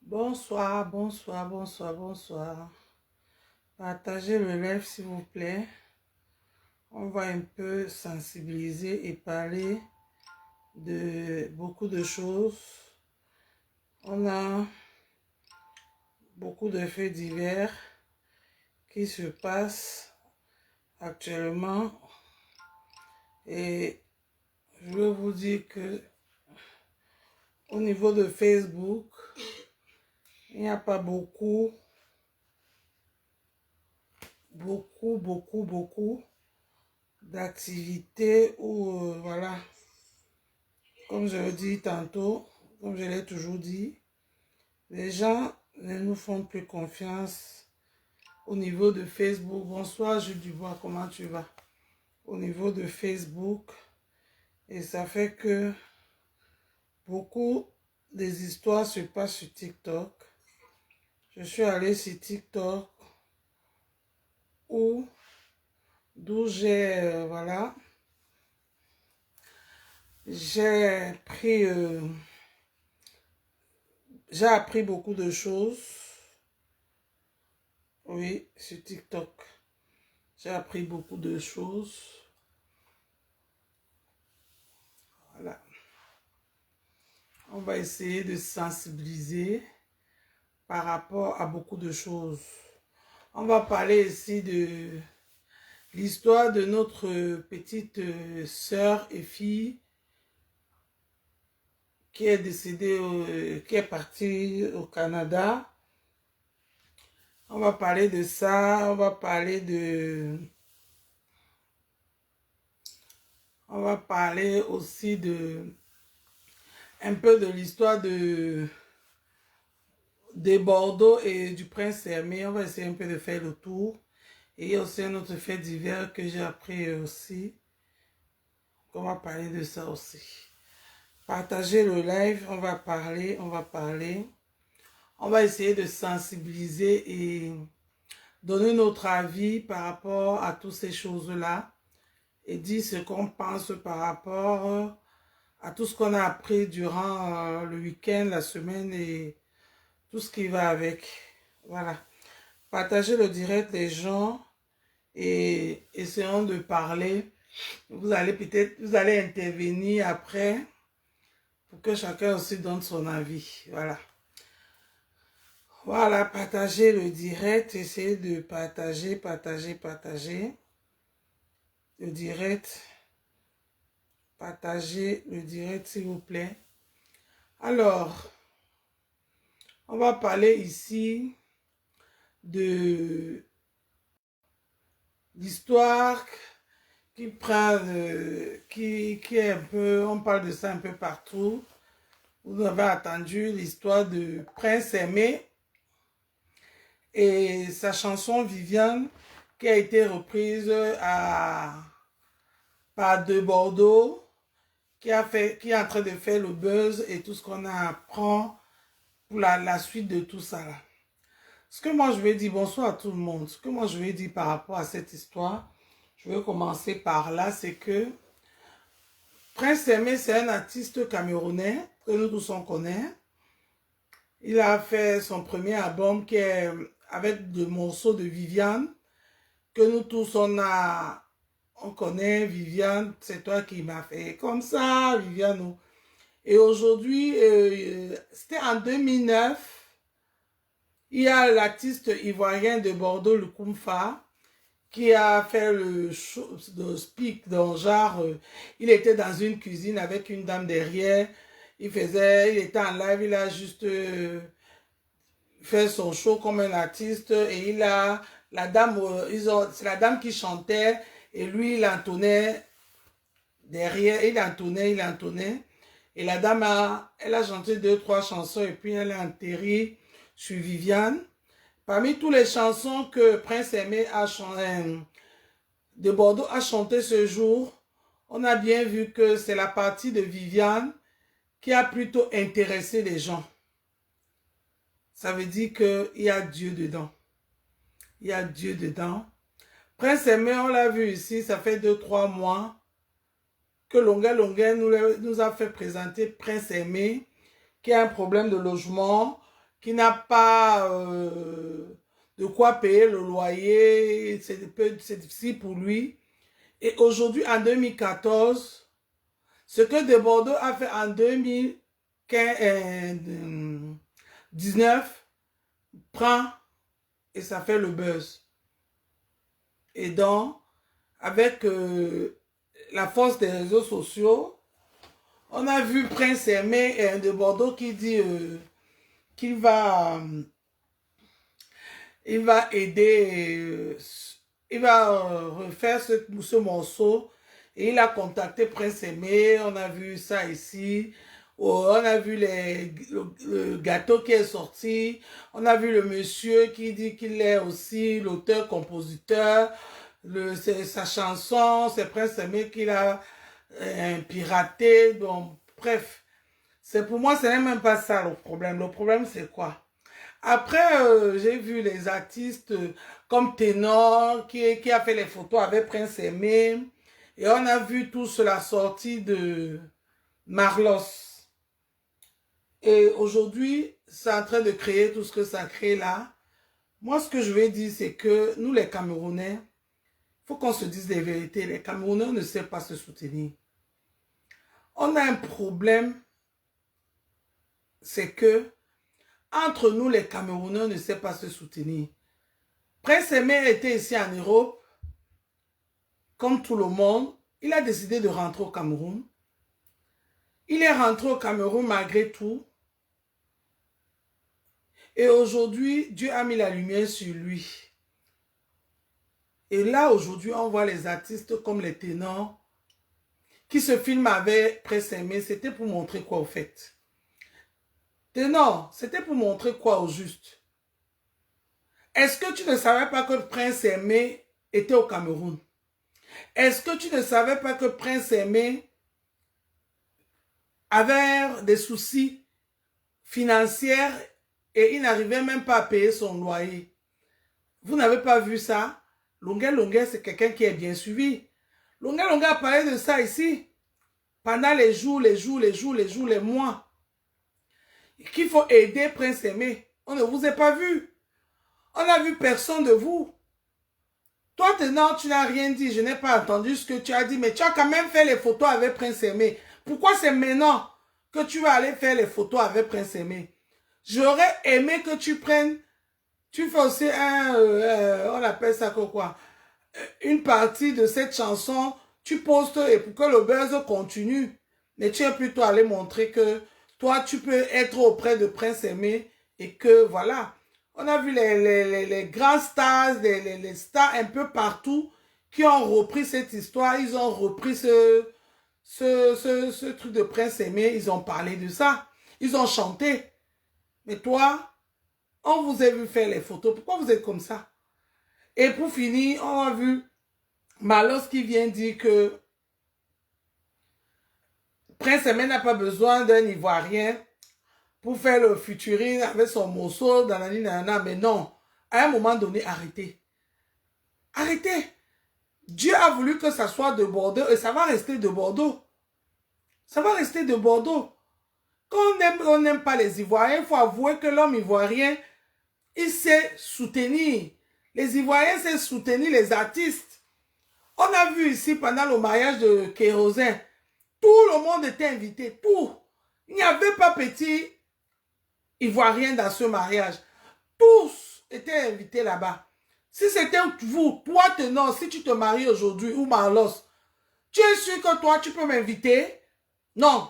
Bonsoir, bonsoir, bonsoir, bonsoir. Partagez le live s'il vous plaît. On va un peu sensibiliser et parler de beaucoup de choses. On a beaucoup de faits divers qui se passent actuellement. Et je veux vous dire que au niveau de Facebook, il n'y a pas beaucoup d'activités où, voilà, comme je le dis tantôt, comme je l'ai toujours dit, les gens ne nous font plus confiance au niveau de Facebook. Bonsoir Jules Dubois, comment tu vas? Au niveau de Facebook, et ça fait que beaucoup des histoires se passent sur TikTok. Je suis allée sur TikTok d'où j'ai, voilà, j'ai appris beaucoup de choses. Oui, sur TikTok. J'ai appris beaucoup de choses. Voilà. On va essayer de sensibiliser par rapport à beaucoup de choses. On va parler ici de l'histoire de notre petite sœur et fille qui est décédée, qui est partie au Canada. On va parler de ça, on va parler aussi de un peu de l'histoire de Bordeaux et du Prince Hermé. On va essayer un peu de faire le tour. Et il y a aussi un autre fait divers que j'ai appris aussi. On va parler de ça aussi. Partagez le live, on va parler. On va essayer de sensibiliser et donner notre avis par rapport à toutes ces choses-là. Et dire ce qu'on pense par rapport à tout ce qu'on a appris durant le week-end, la semaine et tout ce qui va avec. Voilà. Partagez le direct des gens et essayons de parler. Vous allez intervenir après pour que chacun aussi donne son avis. Voilà. Voilà, partagez le direct. Essayez de partager le direct. Partagez le direct, s'il vous plaît. Alors, on va parler ici de l'histoire qui prend, qui est un peu, on parle de ça un peu partout. Vous avez entendu l'histoire de Prince Aimé et sa chanson Viviane qui a été reprise par De Bordeaux, qui est en train de faire le buzz et tout ce qu'on apprend pour la suite de tout ça là. Ce que moi je vais dire, bonsoir à tout le monde, ce que moi je vais dire par rapport à cette histoire, je vais commencer par là, c'est que Prince Aimé, c'est un artiste camerounais que nous tous on connaît. Il a fait son premier album qui est avec des morceaux de Viviane, que nous tous on connaît. Viviane, c'est toi qui m'as fait comme ça, Viviane. Et aujourd'hui, c'était en 2009, il y a l'artiste ivoirien de Bordeaux, le Koumfa, qui a fait le speak dans genre, il était dans une cuisine avec une dame derrière, il était en live, il a juste fait son show comme un artiste et la dame, c'est la dame qui chantait et lui il entonnait derrière, il entonnait et la dame elle a chanté 2-3 chansons et puis elle a enterré sur Viviane. Parmi toutes les chansons que Prince Aimé de Bordeaux a chanté ce jour, on a bien vu que c'est la partie de Viviane qui a plutôt intéressé les gens. Ça veut dire qu'il y a Dieu dedans. Il y a Dieu dedans. Prince Aimé, on l'a vu ici, ça fait 2-3 mois que Longuet nous a fait présenter Prince Aimé, qui a un problème de logement, qui n'a pas de quoi payer le loyer, c'est difficile pour lui. Et aujourd'hui, en 2014, ce que De Bordeaux a fait en 2019 prend et ça fait le buzz. Et donc, avec la force des réseaux sociaux, on a vu Prince Aimé de Bordeaux qui dit qu'il va, il va aider, il va refaire ce morceau. Et il a contacté Prince Aimé, on a vu ça ici. Oh, on a vu le gâteau qui est sorti. On a vu le monsieur qui dit qu'il est aussi l'auteur-compositeur. Sa chanson, c'est Prince Aimé qui l'a piraté. Donc, bref, pour moi, ce n'est même pas ça le problème. Le problème, c'est quoi? Après, j'ai vu les artistes comme Ténor qui a fait les photos avec Prince Aimé. Et on a vu tous la sortie de Marlos. Et aujourd'hui, c'est en train de créer tout ce que ça crée là. Moi, ce que je vais dire, c'est que nous, les Camerounais, il faut qu'on se dise les vérités. Les Camerounais ne savent pas se soutenir. On a un problème, c'est que entre nous, les Camerounais ne savent pas se soutenir. Prince Aimé était ici en Europe, comme tout le monde. Il a décidé de rentrer au Cameroun. Il est rentré au Cameroun malgré tout. Et aujourd'hui, Dieu a mis la lumière sur lui. Et là, aujourd'hui, on voit les artistes comme les ténors qui se filment avec Prince Aimé. C'était pour montrer quoi au fait? Ténor, c'était pour montrer quoi au juste? Est-ce que tu ne savais pas que Prince Aimé était au Cameroun? Est-ce que tu ne savais pas que Prince Aimé avait des soucis financiers et il n'arrivait même pas à payer son loyer? Vous n'avez pas vu ça? Longuet, c'est quelqu'un qui est bien suivi. Longuet a parlé de ça ici. Pendant les jours, les mois. Qu'il faut aider Prince Aimé. On ne vous a pas vu. On n'a vu personne de vous. Toi, Ténor, tu n'as rien dit. Je n'ai pas entendu ce que tu as dit. Mais tu as quand même fait les photos avec Prince Aimé. Pourquoi c'est maintenant que tu vas aller faire les photos avec Prince Aimé? J'aurais aimé que tu prennes... Tu fais aussi on appelle ça quoi? Une partie de cette chanson. Tu postes et pour que le buzz continue. Mais tu es plutôt allé montrer que toi, tu peux être auprès de Prince Aimé. Et que voilà... On a vu les grands stars, les stars un peu partout qui ont repris cette histoire. Ils ont repris ce truc de Prince Aimé. Ils ont parlé de ça. Ils ont chanté. Mais toi, on vous a vu faire les photos. Pourquoi vous êtes comme ça? Et pour finir, on a vu Marlos qui vient dire que Prince Aimé n'a pas besoin d'un Ivoirien pour faire le featuring avec son morceau, mais non, à un moment donné, arrêtez. Arrêtez. Dieu a voulu que ça soit de Bordeaux et ça va rester de Bordeaux. Ça va rester de Bordeaux. Quand on n'aime pas les Ivoiriens, il faut avouer que l'homme ivoirien, il sait soutenir. Les Ivoiriens savent soutenir les artistes. On a vu ici pendant le mariage de Kérosène, tout le monde était invité, tout. Il n'y avait pas petit Ivoirien dans ce mariage. Tous étaient invités là-bas. Si c'était vous, toi Ténor, si tu te maries aujourd'hui, ou Marlos, tu es sûr que toi, tu peux m'inviter? Non.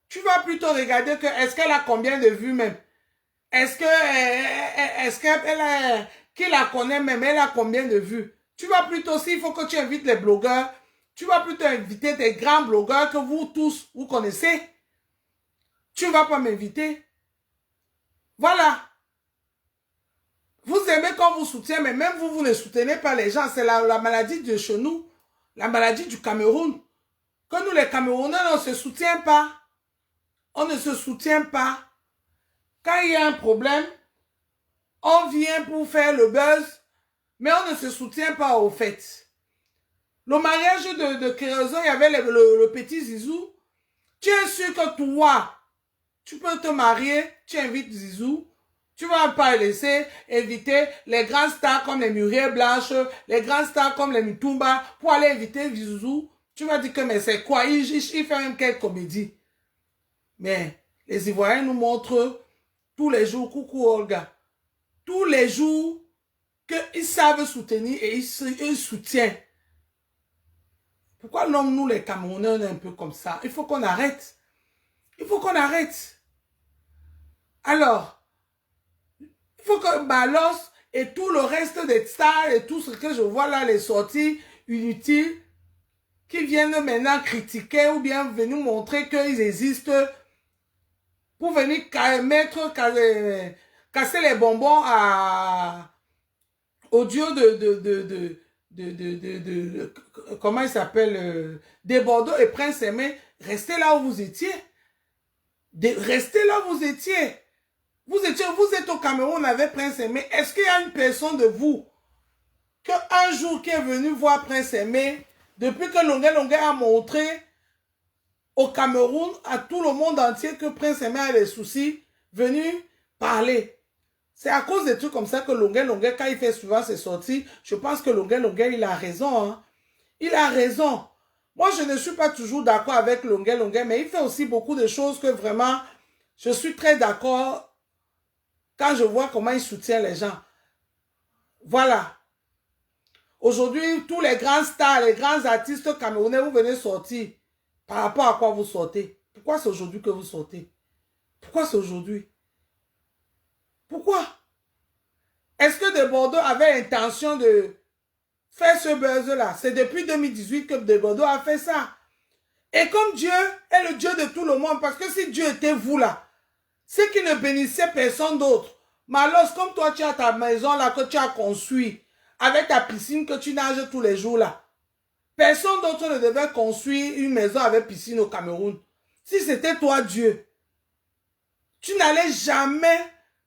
Tu vas plutôt regarder que est-ce qu'elle a combien de vues même? Est-ce qu'elle a, qui la connaît même, elle a combien de vues? Tu vas plutôt, s'il faut que tu invites les blogueurs, tu vas plutôt inviter des grands blogueurs que vous tous, vous connaissez. Tu ne vas pas m'inviter. Voilà. Vous aimez quand vous soutient, mais même vous, vous ne soutenez pas les gens. C'est la maladie de chez nous, la maladie du Cameroun. Que nous, les Camerounais, on ne se soutient pas. on ne se soutient pas. Quand il y a un problème, on vient pour faire le buzz, mais on ne se soutient pas au fait. Le mariage de Kérozo, il y avait le petit Zizou. Tu es sûr que toi, tu peux te marier, tu invites Zizou. Tu ne vas pas laisser inviter les grands stars comme les Muriel Blanche, les grands stars comme les Mitumba pour aller inviter Zizou. Tu vas dire que mais c'est quoi? Il fait même quelle comédie. Mais les Ivoiriens nous montrent tous les jours, coucou Olga, tous les jours qu'ils savent soutenir et ils soutiennent. Pourquoi l'homme, nous les Camerounais, on est un peu comme ça? Il faut qu'on arrête. Il faut qu'on arrête. Alors, il faut que Balos et tout le reste des stars et tout ce que je vois là, les sorties inutiles, qui viennent maintenant critiquer ou bien venir montrer qu'ils existent pour venir casser les bonbons au duo comment il s'appelle, des Bordeaux et Prince Aimé. Restez là où vous étiez. Restez là où vous étiez. Vous êtes au Cameroun avec Prince Aimé. Est-ce qu'il y a une personne de vous qu'un jour qui est venu voir Prince Aimé, depuis que Longué a montré au Cameroun, à tout le monde entier, que Prince Aimé a des soucis, venu parler? C'est à cause des trucs comme ça que Longué, quand il fait souvent ses sorties, je pense que Longué, il a raison. Hein? Il a raison. Moi, je ne suis pas toujours d'accord avec Longué, mais il fait aussi beaucoup de choses que vraiment, je suis très d'accord quand je vois comment il soutient les gens. Voilà. Aujourd'hui, tous les grands stars, les grands artistes camerounais, vous venez sortir. Par rapport à quoi vous sortez? Pourquoi c'est aujourd'hui que vous sortez? Pourquoi c'est aujourd'hui? Pourquoi? Est-ce que De Bordeaux avait l'intention de faire ce buzz-là? C'est depuis 2018 que De Bordeaux a fait ça. Et comme Dieu est le Dieu de tout le monde, parce que si Dieu était vous là, c'est qu'il ne bénissait personne d'autre. Malos, comme toi, tu as ta maison là que tu as construit, avec ta piscine que tu nages tous les jours là. Personne d'autre ne devait construire une maison avec piscine au Cameroun. Si c'était toi, Dieu, tu n'allais jamais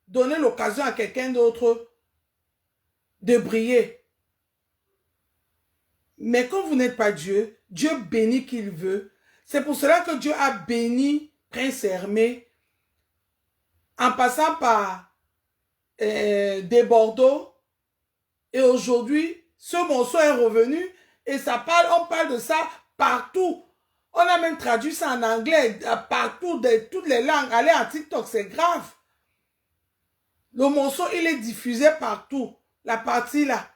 donner l'occasion à quelqu'un d'autre de briller. Mais comme vous n'êtes pas Dieu, Dieu bénit qui il veut. C'est pour cela que Dieu a béni Prince Hermé en passant par des Bordeaux. Et aujourd'hui, ce morceau est revenu et ça parle, on parle de ça partout. On a même traduit ça en anglais, partout, de toutes les langues. Allez en TikTok, c'est grave. Le morceau, il est diffusé partout. La partie là.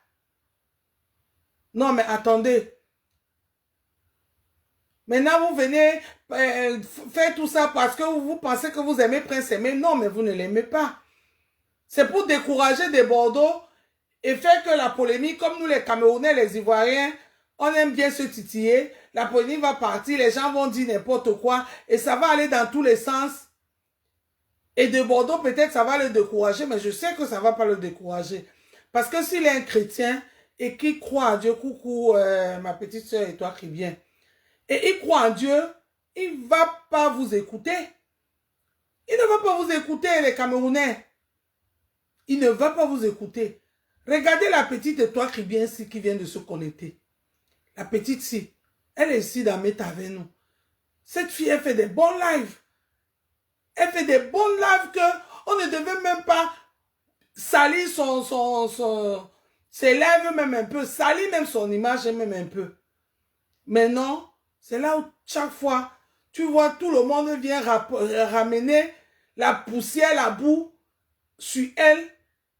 Non, mais attendez. Maintenant, vous venez faire tout ça parce que vous pensez que vous aimez Prince Aimé. Non, mais vous ne l'aimez pas. C'est pour décourager des Bordeaux et faire que la polémique, comme nous les Camerounais, les Ivoiriens, on aime bien se titiller. La polémique va partir, les gens vont dire n'importe quoi et ça va aller dans tous les sens. Et de Bordeaux, peut-être ça va le décourager, mais je sais que ça ne va pas le décourager. Parce que s'il est un chrétien et qu'il croit à Dieu, coucou ma petite soeur et toi qui viens, et il croit en Dieu, il ne va pas vous écouter. Il ne va pas vous écouter, les Camerounais. Il ne va pas vous écouter. Regardez la petite étoile qui vient ici, qui vient de se connecter. La petite ici, elle est ici dans Meta avec nous. Cette fille, elle fait des bons lives. Elle fait des bons lives qu'on ne devait même pas salir ses lèvres même un peu, salir même son image même un peu. Mais non, c'est là où chaque fois, tu vois, tout le monde vient ramener la poussière, la boue sur elle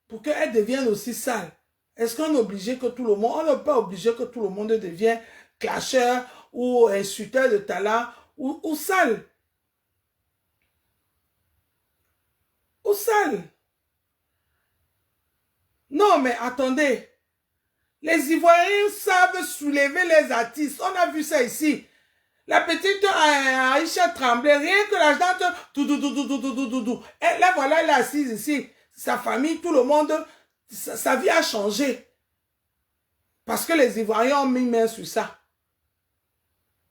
pour qu'elle devienne aussi sale. Est-ce qu'on est obligé que tout le monde, on n'est pas obligé que tout le monde devienne clasheur ou insulteur de talent ou sale. Ou sale. Non, mais attendez. Les Ivoiriens savent soulever les artistes. On a vu ça ici. La petite Aïcha Tremblay, rien que la gente, là, voilà, elle est assise ici. Sa famille, tout le monde, sa vie a changé. Parce que les Ivoiriens ont mis main sur ça.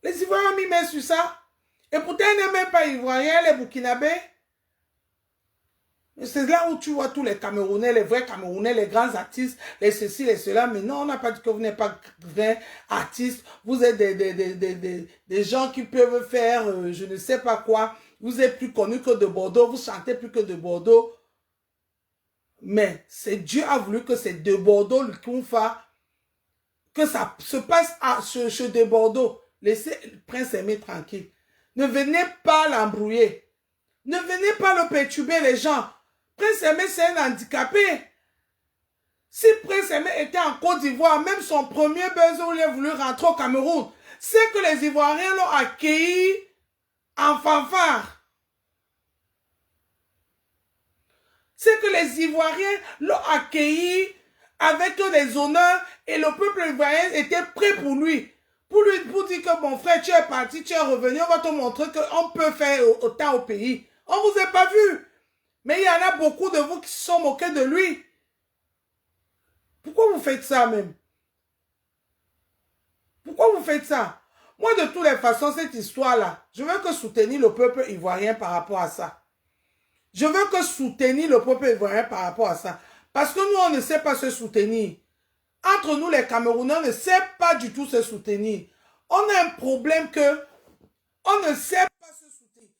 Les Ivoiriens ont mis main sur ça. Et pourtant, elle n'est même pas ivoirienne, elle est burkinabé. C'est là où tu vois tous les Camerounais, les vrais Camerounais, les grands artistes, les ceci, les cela. Mais non, on n'a pas dit que vous n'êtes pas vrais artistes. Vous êtes des gens qui peuvent faire je ne sais pas quoi. Vous êtes plus connus que de Bordeaux. Vous chantez plus que de Bordeaux. Mais c'est Dieu a voulu que c'est de Bordeaux, le Kounfa, que ça se passe chez de Bordeaux. Laissez le prince Aimé tranquille. Ne venez pas l'embrouiller. Ne venez pas le perturber, les gens. Prince Aimé, c'est un handicapé. Si Prince Aimé était en Côte d'Ivoire, même son premier buzz où il a voulu rentrer au Cameroun, c'est que les Ivoiriens l'ont accueilli en fanfare. C'est que les Ivoiriens l'ont accueilli avec des honneurs et le peuple ivoirien était prêt pour lui. Pour dire que mon frère, tu es parti, tu es revenu, on va te montrer qu'on peut faire autant au pays. On ne vous a pas vu. Mais il y en a beaucoup de vous qui se sont moqués de lui. Pourquoi vous faites ça même? Pourquoi vous faites ça? Moi, de toutes les façons, cette histoire-là, je veux que soutenir le peuple ivoirien par rapport à ça. Je veux que soutenir le peuple ivoirien par rapport à ça. Parce que nous, on ne sait pas se soutenir. Entre nous, les Camerounais, on ne sait pas du tout se soutenir. On a un problème que on ne sait pas se soutenir.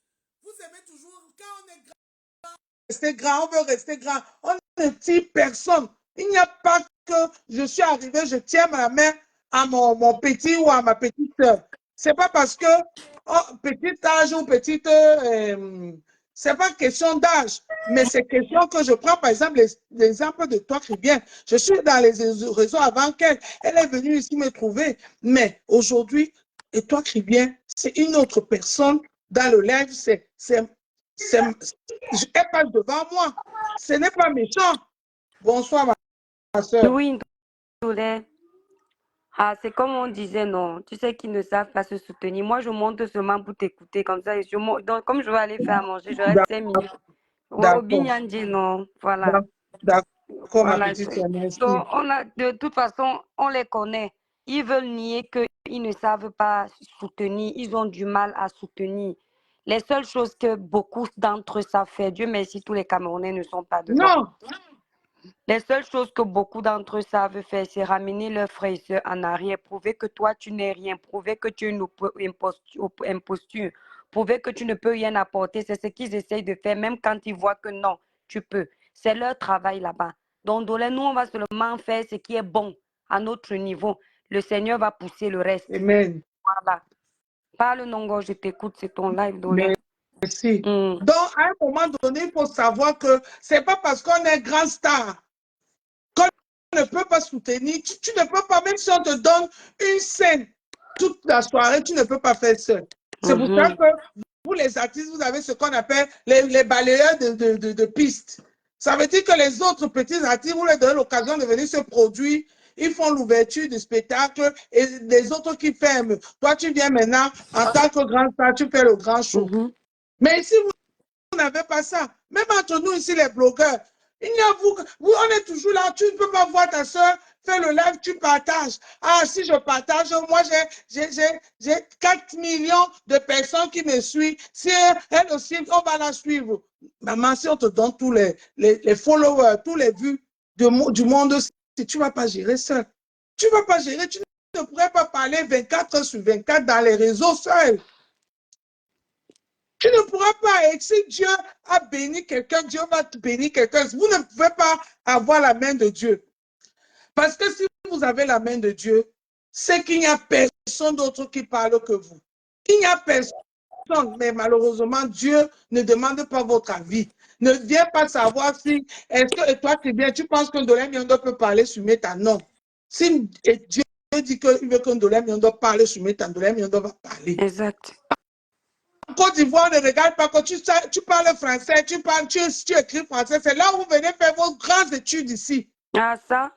Vous aimez toujours, quand on est grand, rester grand, on veut rester grand. On ne tire personne. Il n'y a pas que je suis arrivé, je tiens ma main à mon petit ou à ma petite soeur. C'est pas parce que petit âge ou petite... c'est pas question d'âge, mais c'est question que je prends, par exemple, l'exemple de toi qui viens. Je suis dans les réseaux avant qu'elle. Elle est venue ici me trouver. Mais aujourd'hui, et toi qui viens, c'est une autre personne dans le live. Elle passe devant moi. Ce n'est pas méchant. Bonsoir, ma soeur. Oui, Ndolé. Ah, c'est comme on disait, non. Tu sais qu'ils ne savent pas se soutenir. Moi, je monte seulement pour t'écouter. Comme ça, donc, comme je vais aller faire à manger, je reste 5 minutes. Au D'accord. Binyandi, non. Voilà. D'accord, ma Voilà. petite soeur, merci. Donc, de toute façon, on les connaît. Ils veulent nier qu'ils ne savent pas soutenir. Ils ont du mal à soutenir. Les seules choses que beaucoup d'entre eux savent faire, Dieu merci, tous les Camerounais ne sont pas dedans. Non. Les seules choses que beaucoup d'entre eux savent faire, c'est ramener leurs frères et sœurs en arrière, prouver que toi, tu n'es rien, prouver que tu es une imposture, prouver que tu ne peux rien apporter. C'est ce qu'ils essayent de faire, même quand ils voient que non, tu peux. C'est leur travail là-bas. Donc, nous, on va seulement faire ce qui est bon à notre niveau. Le Seigneur va pousser le reste. Amen. Voilà. Parle, Nongo, je t'écoute, c'est ton live, Dolé. Merci. Donc, à un moment donné, il faut savoir que ce n'est pas parce qu'on est grand star qu'on ne peut pas soutenir. Tu ne peux pas, même si on te donne une scène toute la soirée, tu ne peux pas faire seul. C'est pour ça que vous, les artistes, vous avez ce qu'on appelle les balayeurs de pistes. Ça veut dire que les autres petits artistes, vous leur donnez l'occasion de venir se produire. Ils font l'ouverture du spectacle et les autres qui ferment. Toi, tu viens maintenant en tant que grand star, tu fais le grand show. Mais ici, vous n'avez pas ça. Même entre nous ici, les blogueurs, il y a vous, on est toujours là. Tu ne peux pas voir ta soeur faire le live, tu partages. Ah, si je partage, moi, j'ai 4 millions de personnes qui me suivent. Si elle aussi, on va la suivre. Maman, si on te donne tous les followers, tous les vues du monde, si tu ne vas pas gérer ça, tu ne vas pas gérer, tu ne pourrais pas parler 24 heures sur 24 dans les réseaux seuls. Tu ne pourras pas, et si Dieu a béni quelqu'un, Dieu va te bénir quelqu'un. Vous ne pouvez pas avoir la main de Dieu. Parce que si vous avez la main de Dieu, c'est qu'il n'y a personne d'autre qui parle que vous. Il n'y a personne, mais malheureusement, Dieu ne demande pas votre avis. Ne viens pas savoir si, est-ce que toi tu viens, tu penses qu'un Dolé Miondo peut parler sur Meta? Non. Si Dieu dit qu'il veut qu'un Dolé Miondo parle sur Meta, Dolé Miondo va parler. Exact. En Côte d'Ivoire, ne regarde pas quand tu parles français, tu écris français. C'est là où vous venez faire vos grandes études ici. Ah, ça?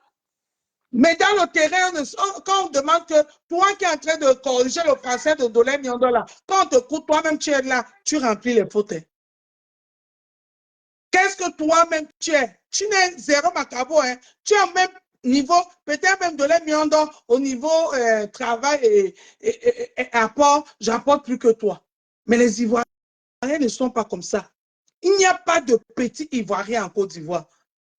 Mais dans le terrain, quand on demande que toi qui es en train de corriger le français de Dolé Miondo là, quand on te coûte, toi-même tu es là, tu remplis les fautes. Qu'est-ce que toi-même tu es? Tu n'es zéro macabo, hein? Tu es au même niveau, peut-être même Dolé Miondo, au niveau travail et apport, j'apporte plus que toi. Mais les Ivoiriens ne sont pas comme ça. Il n'y a pas de petits Ivoiriens en Côte d'Ivoire.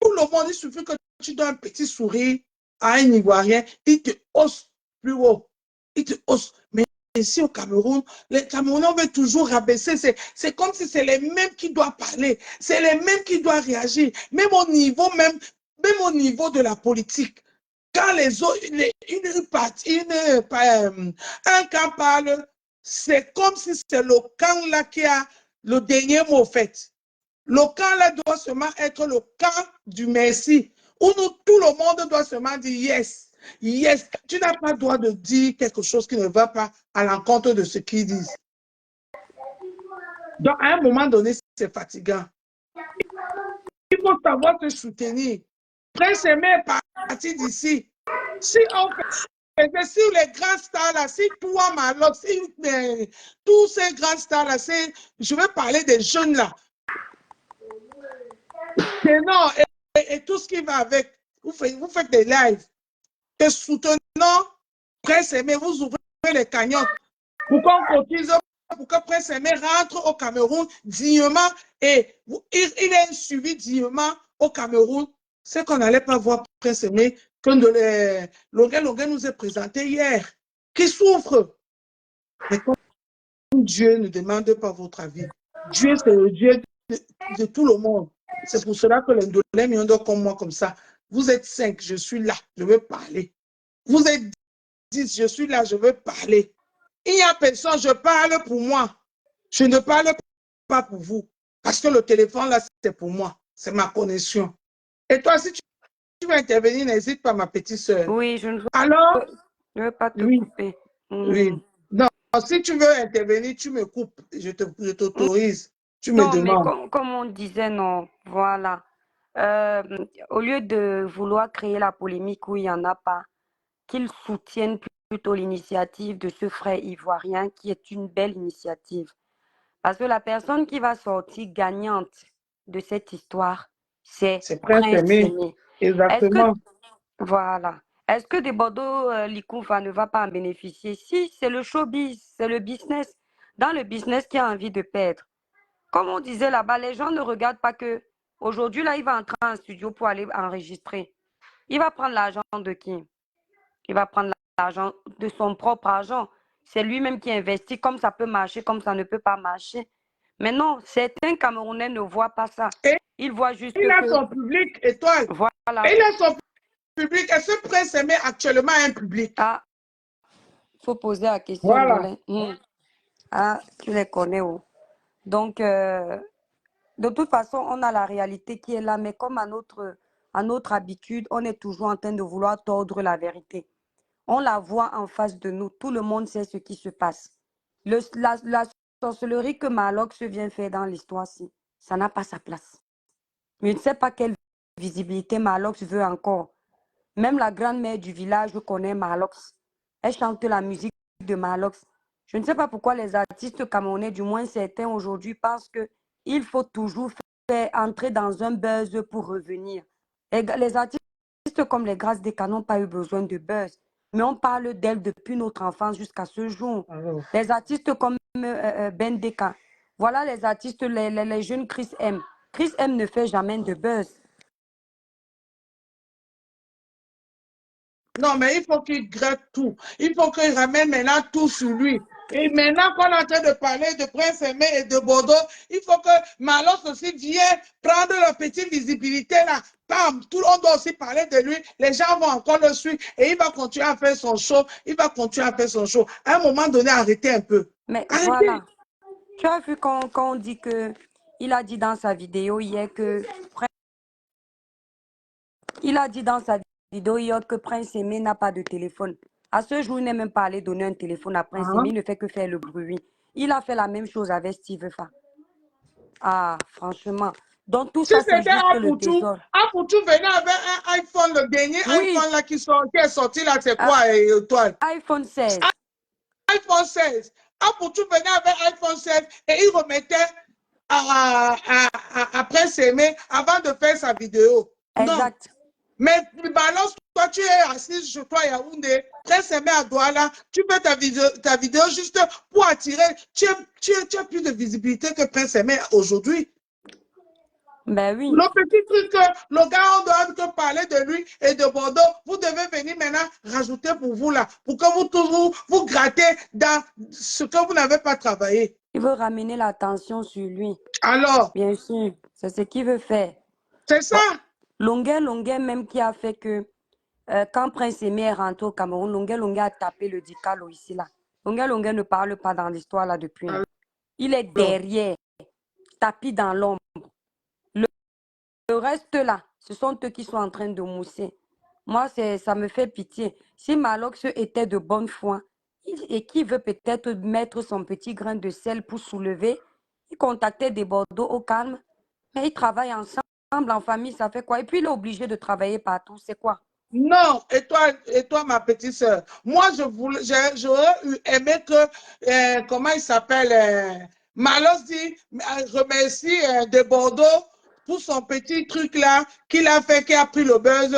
Tout le monde, il suffit que tu donnes un petit sourire à un Ivoirien, il te hausse plus haut. Il te hausse. Mais ici au Cameroun, les Camerounais veulent toujours rabaisser. C'est comme si c'est les mêmes qui doivent parler. C'est les mêmes qui doivent réagir. Même au niveau de la politique. Quand les autres, un camp parle, c'est comme si c'est le camp là qui a le dernier mot fait. Le camp là doit seulement être le camp du merci, où nous, tout le monde doit seulement dire yes. Yes, tu n'as pas le droit de dire quelque chose qui ne va pas à l'encontre de ce qu'ils disent. Donc, à un moment donné, c'est fatigant. Il faut savoir se soutenir. Prince Aimé est parti d'ici. Si on faisait sur les grands stars là, si toi, Malok, si tous ces grands stars là, je vais parler des jeunes là. Non, et tout ce qui va avec, vous faites des lives. Te soutenant, Prince Aimé, vous ouvrez les cagnottes pour qu'on cotise, pour que Prince Aimé rentre au Cameroun dignement et il est suivi dignement au Cameroun. C'est qu'on n'allait pas voir Prince Aimé, que Longuet nous a présenté hier, qui souffre. Mais comme Dieu ne demande pas votre avis, Dieu, c'est le Dieu de tout le monde. C'est pour cela que les Ndolé comme moi, comme ça, vous êtes 5, je suis là, je veux parler. Vous êtes 10, je suis là, je veux parler. Il n'y a personne, je parle pour moi. Je ne parle pas pour vous. Parce que le téléphone, là, c'est pour moi. C'est ma connexion. Et toi, si tu veux intervenir, n'hésite pas, ma petite soeur. Oui, je ne veux, Alors, je veux pas te oui, couper. oui. Non, si tu veux intervenir, tu me coupes. Je t'autorise. Tu me Non, mais demandes. comme on disait, non, voilà. Au lieu de vouloir créer la polémique où il n'y en a pas, qu'ils soutiennent plutôt l'initiative de ce frère ivoirien qui est une belle initiative. Parce que la personne qui va sortir gagnante de cette histoire, c'est C'est Prince Prince Aimé. Aimé. Est-ce que, Exactement. voilà. Est-ce que des Bordeaux Likoufa ne va pas en bénéficier? Si, c'est le showbiz, c'est le business. Dans le business qui a envie de perdre. Comme on disait là-bas, les gens ne regardent pas que aujourd'hui, là, il va entrer en studio pour aller enregistrer. Il va prendre l'argent de qui? Il va prendre l'argent de son propre argent. C'est lui-même qui investit, comme ça peut marcher, comme ça ne peut pas marcher. Mais non, certains Camerounais ne voient pas ça. Et Ils voient juste il a que... son public, étoile. Voilà. Et il a son public. Est-ce que Prince Aimé actuellement a un public? Ah, il faut poser la question Voilà. de Ah, tu les connais où? Donc, de toute façon, on a la réalité qui est là, mais comme à notre habitude, on est toujours en train de vouloir tordre la vérité. On la voit en face de nous. Tout le monde sait ce qui se passe. La sorcellerie que Malox vient faire dans l'histoire-ci, ça n'a pas sa place. Je ne sais pas quelle visibilité Malox veut encore. Même la grand-mère du village connaît Malox. Elle chante la musique de Malox. Je ne sais pas pourquoi les artistes camerounais, du moins certains aujourd'hui, pensent qu'il faut toujours faire entrer dans un buzz pour revenir. Les artistes comme les Grâces des Cas n'ont pas eu besoin de buzz, mais on parle d'elles depuis notre enfance jusqu'à ce jour. Alors. Les artistes comme Ben Deka, voilà les artistes, les jeunes Chris M. Chris M ne fait jamais de buzz. Non, mais il faut qu'il gratte tout. Il faut qu'il ramène maintenant tout sur lui. Et maintenant qu'on est en train de parler de Prince Aimé et de Bordeaux, il faut que Malos aussi vienne prendre la petite visibilité là. Bam, tout le monde doit aussi parler de lui. Les gens vont encore le suivre et il va continuer à faire son show. Il va continuer à faire son show. À un moment donné, arrêtez un peu. Mais Arrêtez. voilà, tu as vu quand on dit que, il a dit dans sa vidéo hier que, il a dit dans sa vidéo hier que Prince Aimé n'a pas de téléphone. À ce jour, il n'est même pas allé donner un téléphone à Prince Aimé, il ne fait que faire le bruit. Il a fait la même chose avec Steve Fa. Ah, franchement. Donc tout Si ça, c'est c'était juste le désordre. Apoutou venait avec un iPhone, le dernier Oui, iPhone là qui est sorti là, c'est ah, quoi, toi? iPhone 16. iPhone 16. Apoutou venait avec iPhone 16 et il remettait à Prince Aimé avant de faire sa vidéo. Non, Exact. Mais balance, toi, tu es assis chez toi à Yaoundé, Prince Aimé à Douala, tu fais ta vidéo juste pour attirer. Tu as plus de visibilité que Prince Aimé aujourd'hui. Ben oui. Le petit truc, le gars, on doit que parler de lui et de Bordeaux. Vous devez venir maintenant rajouter pour vous là, pour que vous toujours vous grattez dans ce que vous n'avez pas travaillé. Il veut ramener l'attention sur lui. Alors, Bien sûr, c'est ce qu'il veut faire. c'est ça. Bon, Longuet même qui a fait que quand Prince Aimé est rentré au Cameroun, Longuet a tapé le Dicalo ici là. Longuet ne parle pas dans l'histoire là depuis. Il est Alors, derrière, tapis dans l'ombre. Le reste là, ce sont eux qui sont en train de mousser. Moi, ça me fait pitié. Si Malox était de bonne foi et qui veut peut-être mettre son petit grain de sel pour soulever, il contactait des Bordeaux au calme, mais ils travaillent ensemble en famille, ça fait quoi? Et puis il est obligé de travailler partout, c'est quoi? non, et toi, ma petite sœur, moi, j'aurais aimé que, comment il s'appelle, Malos dit, remercie de Bordeaux pour son petit truc là qu'il a fait, qui a pris le buzz,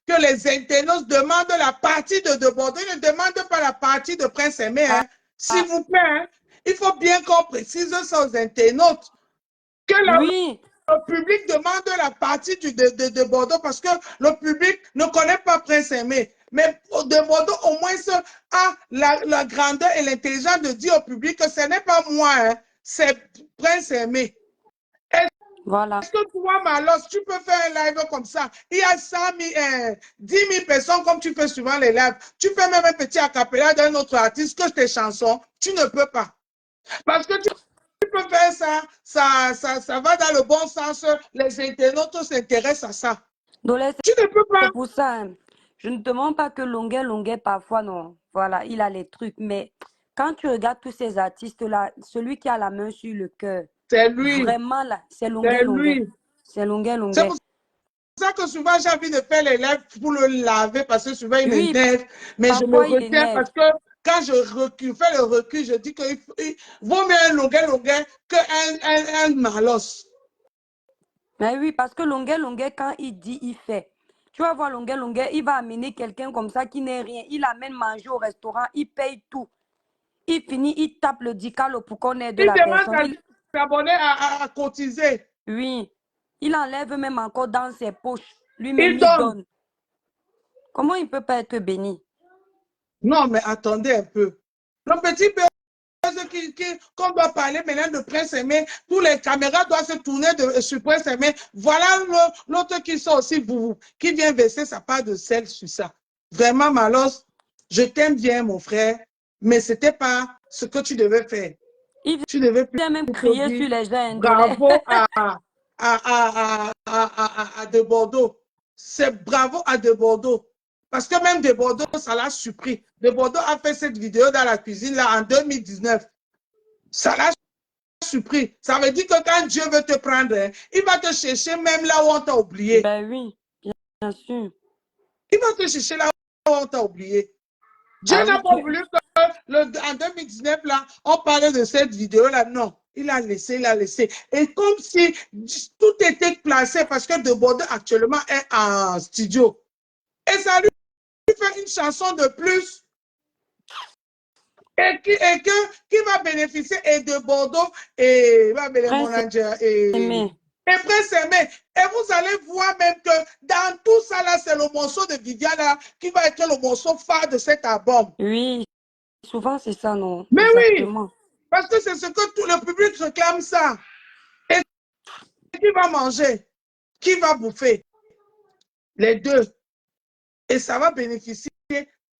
que les internautes demandent la partie de Bordeaux, ils ne demandent pas la partie de Prince Aimé, hein. S'il vous plaît, hein, il faut bien qu'on précise ça aux internautes, que Oui, le public demande la partie de Bordeaux parce que le public ne connaît pas Prince Aimé. Mais de Bordeaux, au moins, a la grandeur et l'intelligence de dire au public que ce n'est pas moi, hein, c'est Prince Aimé. voilà. Est-ce que tu vois, Malos, tu peux faire un live comme ça? Il y a 100 000, 10 000 personnes comme tu fais souvent les lives. Tu fais même un petit acapella d'un autre artiste que tes chansons. Tu ne peux pas. Parce que tu peux faire ça, ça va dans le bon sens. Les internautes s'intéressent à ça. Donc Tu ne peux pas. c'est pour ça, hein. Je ne te demande pas que Longuet, parfois, non. Voilà, il a les trucs. Mais quand tu regardes tous ces artistes-là, celui qui a la main sur le cœur, C'est lui. vraiment là, c'est C'est Longuet. lui. C'est C'est pour Longuet. ça que souvent j'ai envie de faire les lèvres pour le laver parce que souvent il Oui, m'énerve. Mais je me parfois il retiens énerve. parce que quand je recule, fais le recul, je dis qu'il vaut mieux un longuet qu'un malos. Mais oui, parce que Longuet, quand il dit, il fait. Tu vas voir Longuet, il va amener quelqu'un comme ça qui n'est rien. Il amène manger au restaurant, il paye tout. Il finit, il tape le dicalo pour qu'on ait de Il la demande personne. à ses abonnés à cotiser. Oui, il enlève même encore dans ses poches. Lui-même, Il il donne. donne. Comment il ne peut pas être béni? Non, mais attendez un peu. Le petit peu qu'on doit parler maintenant de Prince Aimé, tous les caméras doivent se tourner sur Prince Aimé. Voilà l'autre qui sort aussi, vous, qui vient verser sa part de sel sur ça. Vraiment, Malos, je t'aime bien, mon frère, mais ce n'était pas ce que tu devais faire. Il Tu devais vient même plutôt crier dire sur les gens indolents. bravo à De Bordeaux. C'est bravo à De Bordeaux. Parce que même De Bordeaux, ça l'a surpris. De Bordeaux a fait cette vidéo dans la cuisine là en 2019. Ça l'a surpris. Ça veut dire que quand Dieu veut te prendre, hein, il va te chercher même là où on t'a oublié. Ben oui, bien sûr. Il va te chercher là où on t'a oublié. Dieu Ah n'a oui, pas voulu que en 2019, là, on parlait de cette vidéo-là. Non, il a laissé, il a laissé. Et comme si tout était placé parce que De Bordeaux actuellement est en studio. Et ça lui fait une chanson de plus qui va bénéficier et de Bordeaux et Prince aimé. Prince Aimé. Et vous allez voir même que dans tout ça, là, c'est le morceau de Viviane qui va être le morceau phare de cet album. Oui, souvent c'est ça, non? Mais oui, Exactement. parce que c'est ce que tout le public réclame ça. Et qui va manger? Qui va bouffer? Les deux. Et ça va bénéficier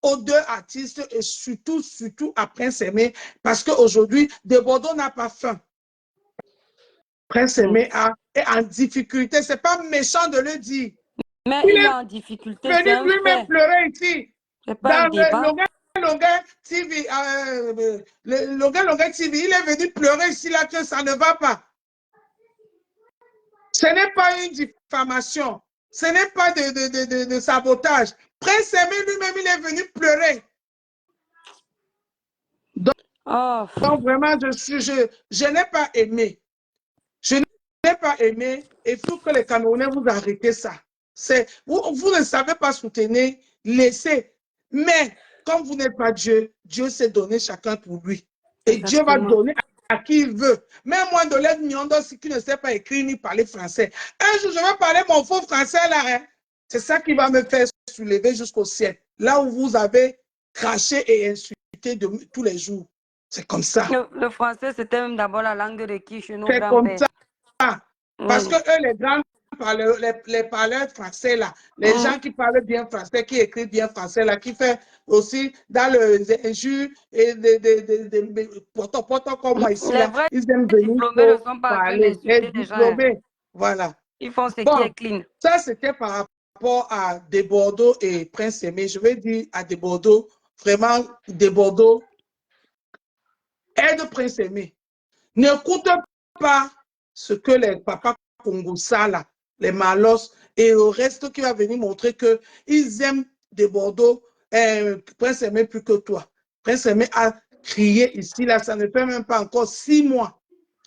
aux deux artistes et surtout à Prince Aimé parce qu'aujourd'hui, De Bordeaux n'a pas faim. Prince Aimé est en difficulté. Ce n'est pas méchant de le dire. Mais Il il est est en difficulté, c'est venu un lui-même fait. pleurer ici. C'est pas un Dans débat. le Longuet TV, le Longuet TV, il est venu pleurer ici là que ça ne va pas. Ce n'est pas une diffamation. Ce n'est pas de sabotage. Prince Aimé lui-même, il est venu pleurer. Oh, Donc vraiment, je n'ai pas aimé. Je n'ai pas aimé. Il faut que les Camerounais vous arrêtez ça. Vous ne savez pas soutenir, laissez. Mais comme vous n'êtes pas Dieu, Dieu s'est donné chacun pour lui. Et Dieu va Exactement. donner à qui il veut. Même moi, de l'aide Miondo, qui ne sait pas écrire ni parler français. Un jour, je vais parler mon faux français là. Hein. C'est ça qui va me faire soulever jusqu'au ciel. Là où vous avez craché et insulté tous les jours. C'est comme ça. Le français, c'était même d'abord la langue de qui chez nos C'est comme grands-pères. ça. Parce Oui. que eux, les grands parleurs, les parleurs français, là, les gens qui parlent bien français, qui écrivent bien français, là, qui font aussi dans les injures et des potos comme moi ici, Les là, vrais ils aiment venir diplômés ne pour sont pas en train parler. Les d'insulter les gens. Hein. diplômés, voilà. Ils font ce qui Bon, est clean. ça, c'était par rapport à Desbordeaux et Prince Aimé. Je vais dire à Desbordeaux, vraiment, Desbordeaux, aide Prince Aimé. N'écoute pas ce que les papas Kongosa, là, les Malos et le reste qui va venir montrer qu'ils aiment des Bordeaux, Prince Aimé plus que toi. Prince Aimé a crié ici, là, ça ne fait même pas encore 6 mois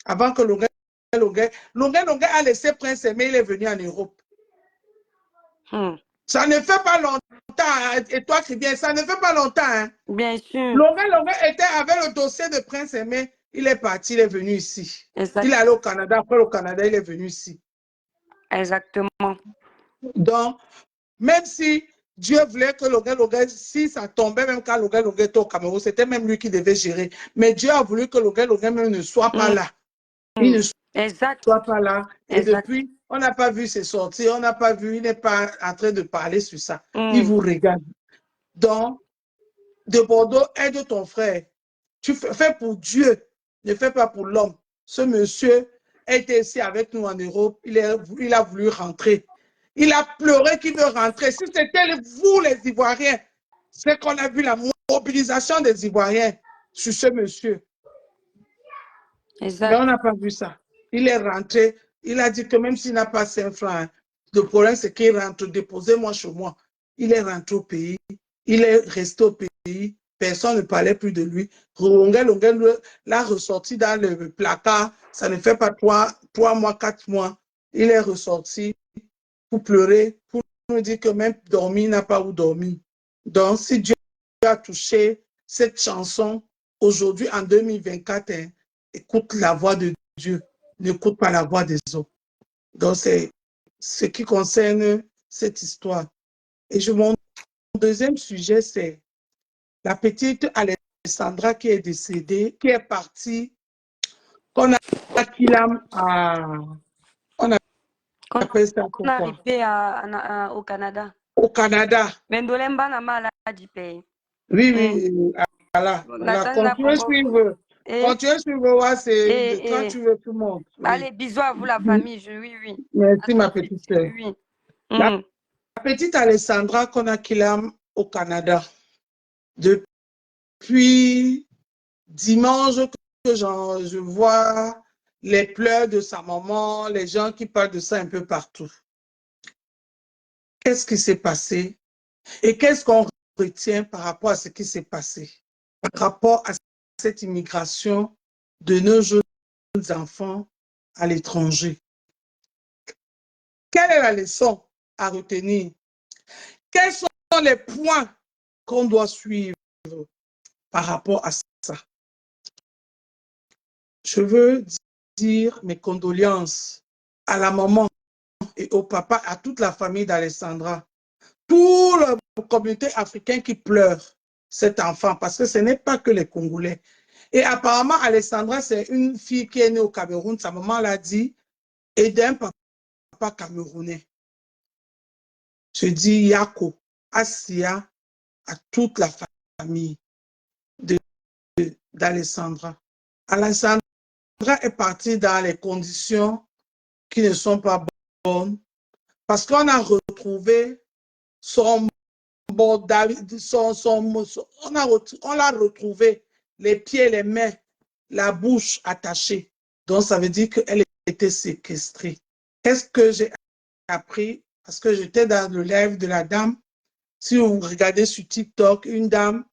avant que Longuet a laissé Prince Aimé, il est venu en Europe. Ça ne fait pas longtemps, hein, et toi qui viens, ça ne fait pas longtemps. Hein. Bien sûr. Longuet était avec le dossier de Prince Aimé, il est parti, il est venu ici. Exact. Il est allé au Canada, après le Canada, il est venu ici. Exactement. Donc, même si Dieu voulait que Longuet, si ça tombait, même quand Longuet était au Cameroun, c'était même lui qui devait gérer. Mais Dieu a voulu que Longuet même ne soit pas là. Il ne soit pas là. Et depuis, on n'a pas vu ses sorties, on n'a pas vu, il n'est pas en train de parler sur ça. Il vous regarde. Donc, de Bordeaux, aide ton frère. Tu fais pour Dieu, ne fais pas pour l'homme. Ce monsieur était ici avec nous en Europe, il a voulu rentrer. Il a pleuré qu'il veut rentrer. Si c'était vous, les Ivoiriens, c'est qu'on a vu la mobilisation des Ivoiriens sur ce monsieur. Exact. Mais on n'a pas vu ça. Il est rentré, il a dit que même s'il n'a pas 5 francs, le problème c'est qu'il rentre, déposez-moi chez moi. Il est rentré au pays, il est resté au pays, personne ne parlait plus de lui. Longuet l'a ressorti dans le placard, ça ne fait pas 3 mois, 4 mois. Il est ressorti pour pleurer, pour nous dire que même dormir n'a pas où dormir. Donc, si Dieu a touché cette chanson aujourd'hui en 2024, hein, écoute la voix de Dieu, n'écoute pas la voix des autres. Donc, c'est ce qui concerne cette histoire. Et mon deuxième sujet, c'est la petite Alessandra qui est décédée, qui est partie, qu'on a Kilam à... On appelle ça On est pourquoi? arrivé au Canada. Au Canada. Mendolemba n'a mal à du pays. Oui, oui. Voilà. Continuez suivre. Continuez suivre. C'est quand tu veux tout le monde. Oui. Allez, bisous à vous, la famille. Oui, oui. Merci, ma petite sœur. Oui. La petite Alessandra Konakilam au Canada. Depuis dimanche que je vois les pleurs de sa maman, les gens qui parlent de ça un peu partout. Qu'est-ce qui s'est passé? Et qu'est-ce qu'on retient par rapport à ce qui s'est passé? Par rapport à cette immigration de nos jeunes enfants à l'étranger. Quelle est la leçon à retenir? Quels sont les points qu'on doit suivre par rapport à ça? Je veux dire mes condoléances à la maman et au papa, à toute la famille d'Alessandra, toute la communauté africaine qui pleure cet enfant, parce que ce n'est pas que les Congolais. Et apparemment, Alessandra, c'est une fille qui est née au Cameroun. Sa maman l'a dit, et d'un papa camerounais. Je dis Yako, Asia, à toute la famille d'Alessandra. Alessandra est partie dans les conditions qui ne sont pas bonnes, parce qu'on a retrouvé on l'a retrouvé, les pieds, les mains, la bouche attachée. Donc, ça veut dire qu'elle était séquestrée. Qu'est-ce que j'ai appris? Parce que j'étais dans le live de la dame. Si vous regardez sur TikTok, une dame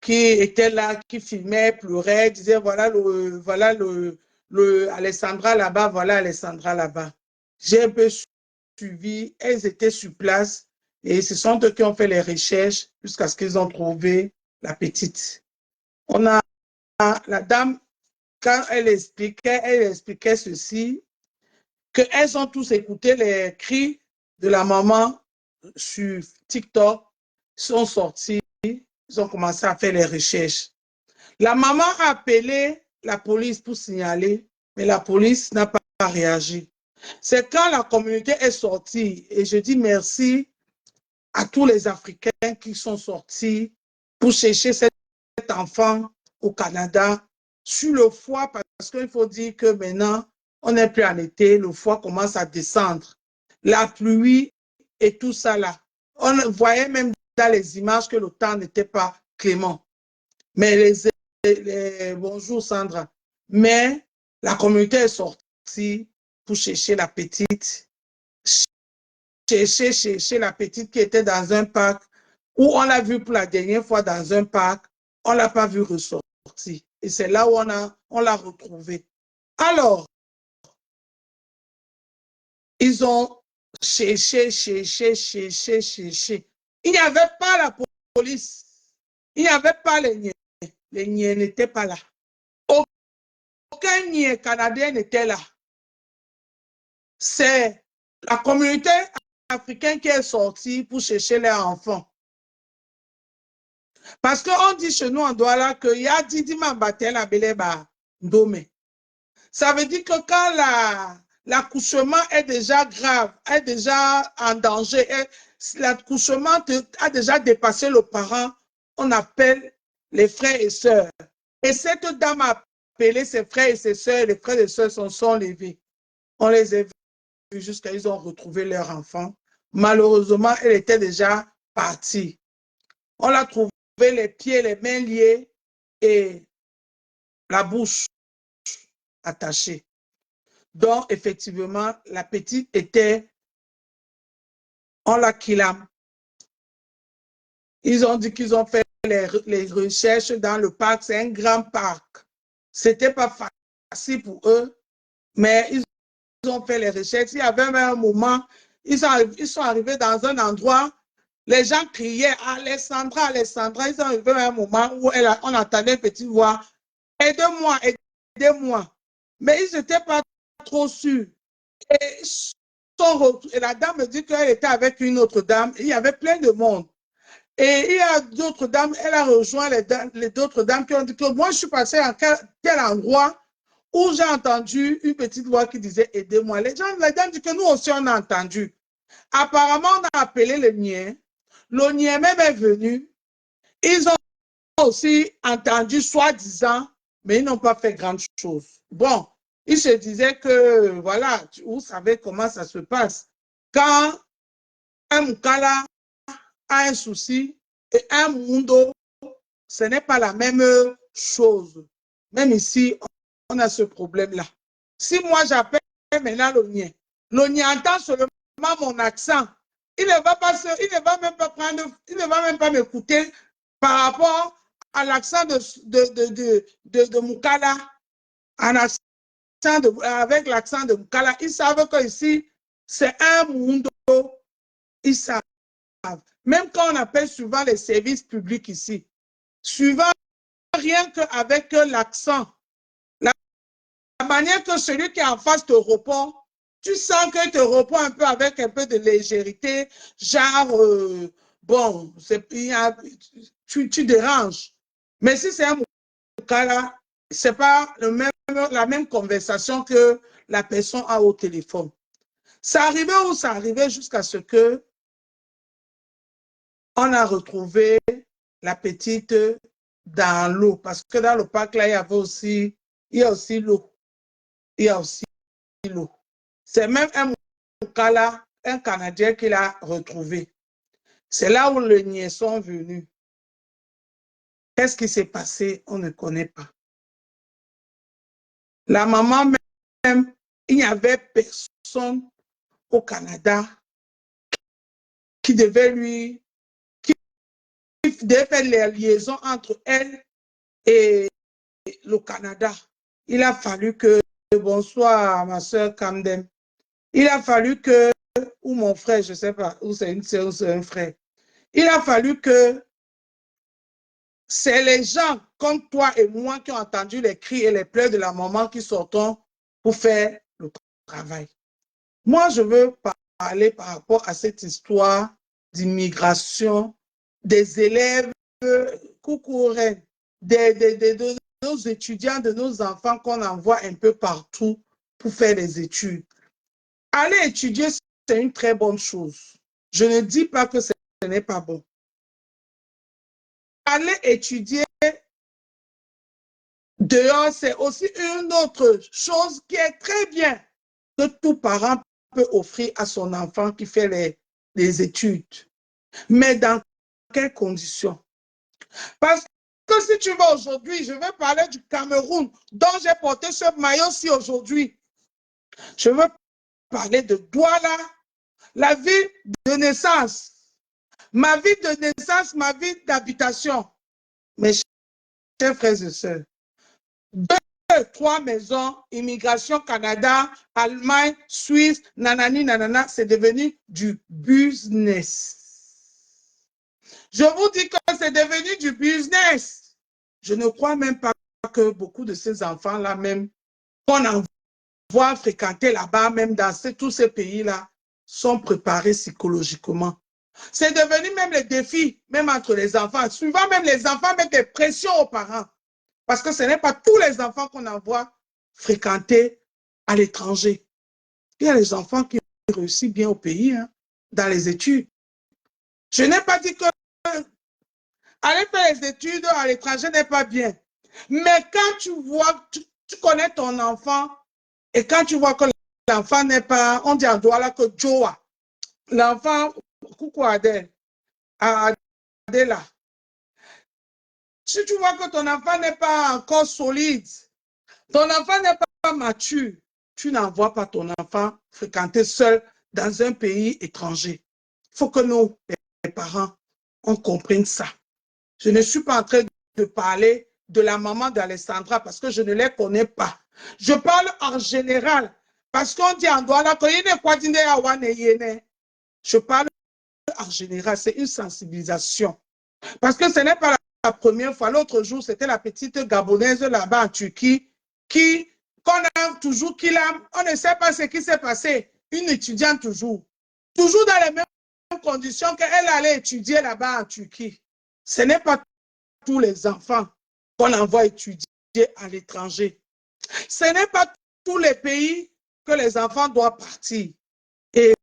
qui était là, qui filmait, pleurait, disait voilà le Alessandra là-bas, voilà Alessandra là-bas. J'ai un peu suivi, elles étaient sur place et ce sont eux qui ont fait les recherches jusqu'à ce qu'ils ont trouvé la petite. On a la dame, quand elle expliquait ceci, qu'elles ont tous écouté les cris de la maman sur TikTok, sont sortis, ils ont commencé à faire les recherches. La maman a appelé la police pour signaler, mais la police n'a pas réagi. C'est quand la communauté est sortie, et je dis merci à tous les Africains qui sont sortis pour chercher cet enfant au Canada sur le foie, parce qu'il faut dire que maintenant, on n'est plus en été, le foie commence à descendre. La pluie et tout ça là. On voyait même dans les images que le temps n'était pas clément. Mais bonjour Sandra. Mais la communauté est sortie pour chercher la petite. Chercher la petite qui était dans un parc où on l'a vue pour la dernière fois dans un parc. On ne l'a pas vue ressortir. Et c'est là où on l'a retrouvée. Alors, ils ont cherché. Il n'y avait pas la police. Il n'y avait pas les niais. Les niais n'étaient pas là. Aucun niais canadien n'était là. C'est la communauté africaine qui est sortie pour chercher les enfants. Parce qu'on dit chez nous en Douala qu'il y a Didi Mambatel à Beleba Ndome. Ça veut dire que quand l'accouchement est déjà grave, est déjà en danger, l'accouchement a déjà dépassé le parent, on appelle les frères et sœurs. Et cette dame a appelé ses frères et ses sœurs, les frères et sœurs sont levés. On les a vus jusqu'à ce qu'ils ont retrouvé leur enfant. Malheureusement, elle était déjà partie. On l'a trouvé les pieds, les mains liés et la bouche attachée. Donc, effectivement, la petite était, on l'a kidnappée. Ils ont dit qu'ils ont fait les recherches dans le parc. C'est un grand parc. Ce n'était pas facile pour eux, mais ils ont fait les recherches. Il y avait même un moment, ils sont arrivés dans un endroit, les gens criaient « Alessandra, Alessandra ». Ils sont arrivés à un moment où on entendait une petite voix « Aidez-moi, aidez-moi ». Mais ils n'étaient pas trop sûrs. Et la dame me dit qu'elle était avec une autre dame. Il y avait plein de monde. Et il y a d'autres dames, elle a rejoint les d'autres dames qui ont dit que moi, je suis passée à tel endroit où j'ai entendu une petite voix qui disait « Aidez-moi ». Les dames disent que nous aussi, on a entendu. Apparemment, on a appelé le Nien. Le Nien même est venu. Ils ont aussi entendu, soi-disant, mais ils n'ont pas fait grande chose. Bon, ils se disaient que, voilà, vous savez comment ça se passe. Quand un Mukala a un souci et un Mundo, ce n'est pas la même chose. Même ici, on a ce problème-là. Si moi, j'appelle maintenant le Nien entend seulement mon accent. Il ne va même pas prendre, il ne va même pas m'écouter par rapport à l'accent de Mukala, avec l'accent de Mukala. Ils savent qu'ici, c'est un Mundo. Ils savent. Même quand on appelle souvent les services publics ici, souvent, rien qu'avec l'accent, la manière que celui qui est en face te répond, tu sens qu'il te répond un peu avec un peu de légèreté, genre, bon, tu déranges. Mais si c'est un cas là, ce n'est pas la même conversation que la personne a au téléphone. Ça arrivait où ça arrivait jusqu'à ce que on a retrouvé la petite dans l'eau. Parce que dans le parc, là, il y a aussi l'eau. Il y a aussi l'eau. C'est même un Mukala, un Canadien qui l'a retrouvé. C'est là où les niais sont venus. Qu'est-ce qui s'est passé? On ne connaît pas. La maman même, il n'y avait personne au Canada qui devait faire les liaisons entre elle et le Canada. Il a fallu que, bonsoir ma soeur Camden, il a fallu que, ou mon frère, je ne sais pas, ou c'est une sœur ou c'est un frère. Il a fallu que c'est les gens comme toi et moi qui ont entendu les cris et les pleurs de la maman qui sortent pour faire le travail. Moi, je veux parler par rapport à cette histoire d'immigration des élèves, coucou, de nos étudiants, de nos enfants qu'on envoie un peu partout pour faire des études. Aller étudier, c'est une très bonne chose. Je ne dis pas que ce n'est pas bon. Aller étudier dehors, c'est aussi une autre chose qui est très bien que tout parent peut offrir à son enfant qui fait les études. Mais dans quelles conditions? Parce que si tu vas aujourd'hui, je vais parler du Cameroun, dont j'ai porté ce maillot-ci aujourd'hui. Je veux parler de Douala, la ville de naissance. Ma ville de naissance, ma ville d'habitation. Mes chers frères et sœurs, 2, 3 maisons, Immigration Canada, Allemagne, Suisse, nanani, nanana, c'est devenu du business. Je vous dis que c'est devenu du business. Je ne crois même pas que beaucoup de ces enfants-là, même qu'on envoie fréquenter là-bas, même dans tous ces pays-là, sont préparés psychologiquement. C'est devenu même les défis, même entre les enfants. Souvent, même les enfants mettent des pressions aux parents. Parce que ce n'est pas tous les enfants qu'on envoie fréquenter à l'étranger. Il y a les enfants qui réussissent bien au pays, hein, dans les études. Je n'ai pas dit que aller faire les études à l'étranger n'est pas bien. Mais quand tu vois, tu connais ton enfant, et quand tu vois que l'enfant n'est pas, on dit en Douala que Joa, l'enfant, coucou Adèle, Adela, si tu vois que ton enfant n'est pas encore solide, ton enfant n'est pas mature, tu n'envoies pas ton enfant fréquenter seul dans un pays étranger. Il faut que nous, les parents, on comprenne ça. Je ne suis pas en train de parler de la maman d'Alessandra parce que je ne les connais pas. Je parle en général parce qu'on dit en Douala que je parle en général, c'est une sensibilisation. Parce que ce n'est pas la première fois. L'autre jour, c'était la petite Gabonaise là-bas en Turquie qu'on a toujours, on ne sait pas ce qui s'est passé. Une étudiante toujours. Toujours dans les mêmes conditions qu'elle allait étudier là-bas en Turquie. Ce n'est pas tous les enfants qu'on envoie étudier à l'étranger. Ce n'est pas tous les pays que les enfants doivent partir. Et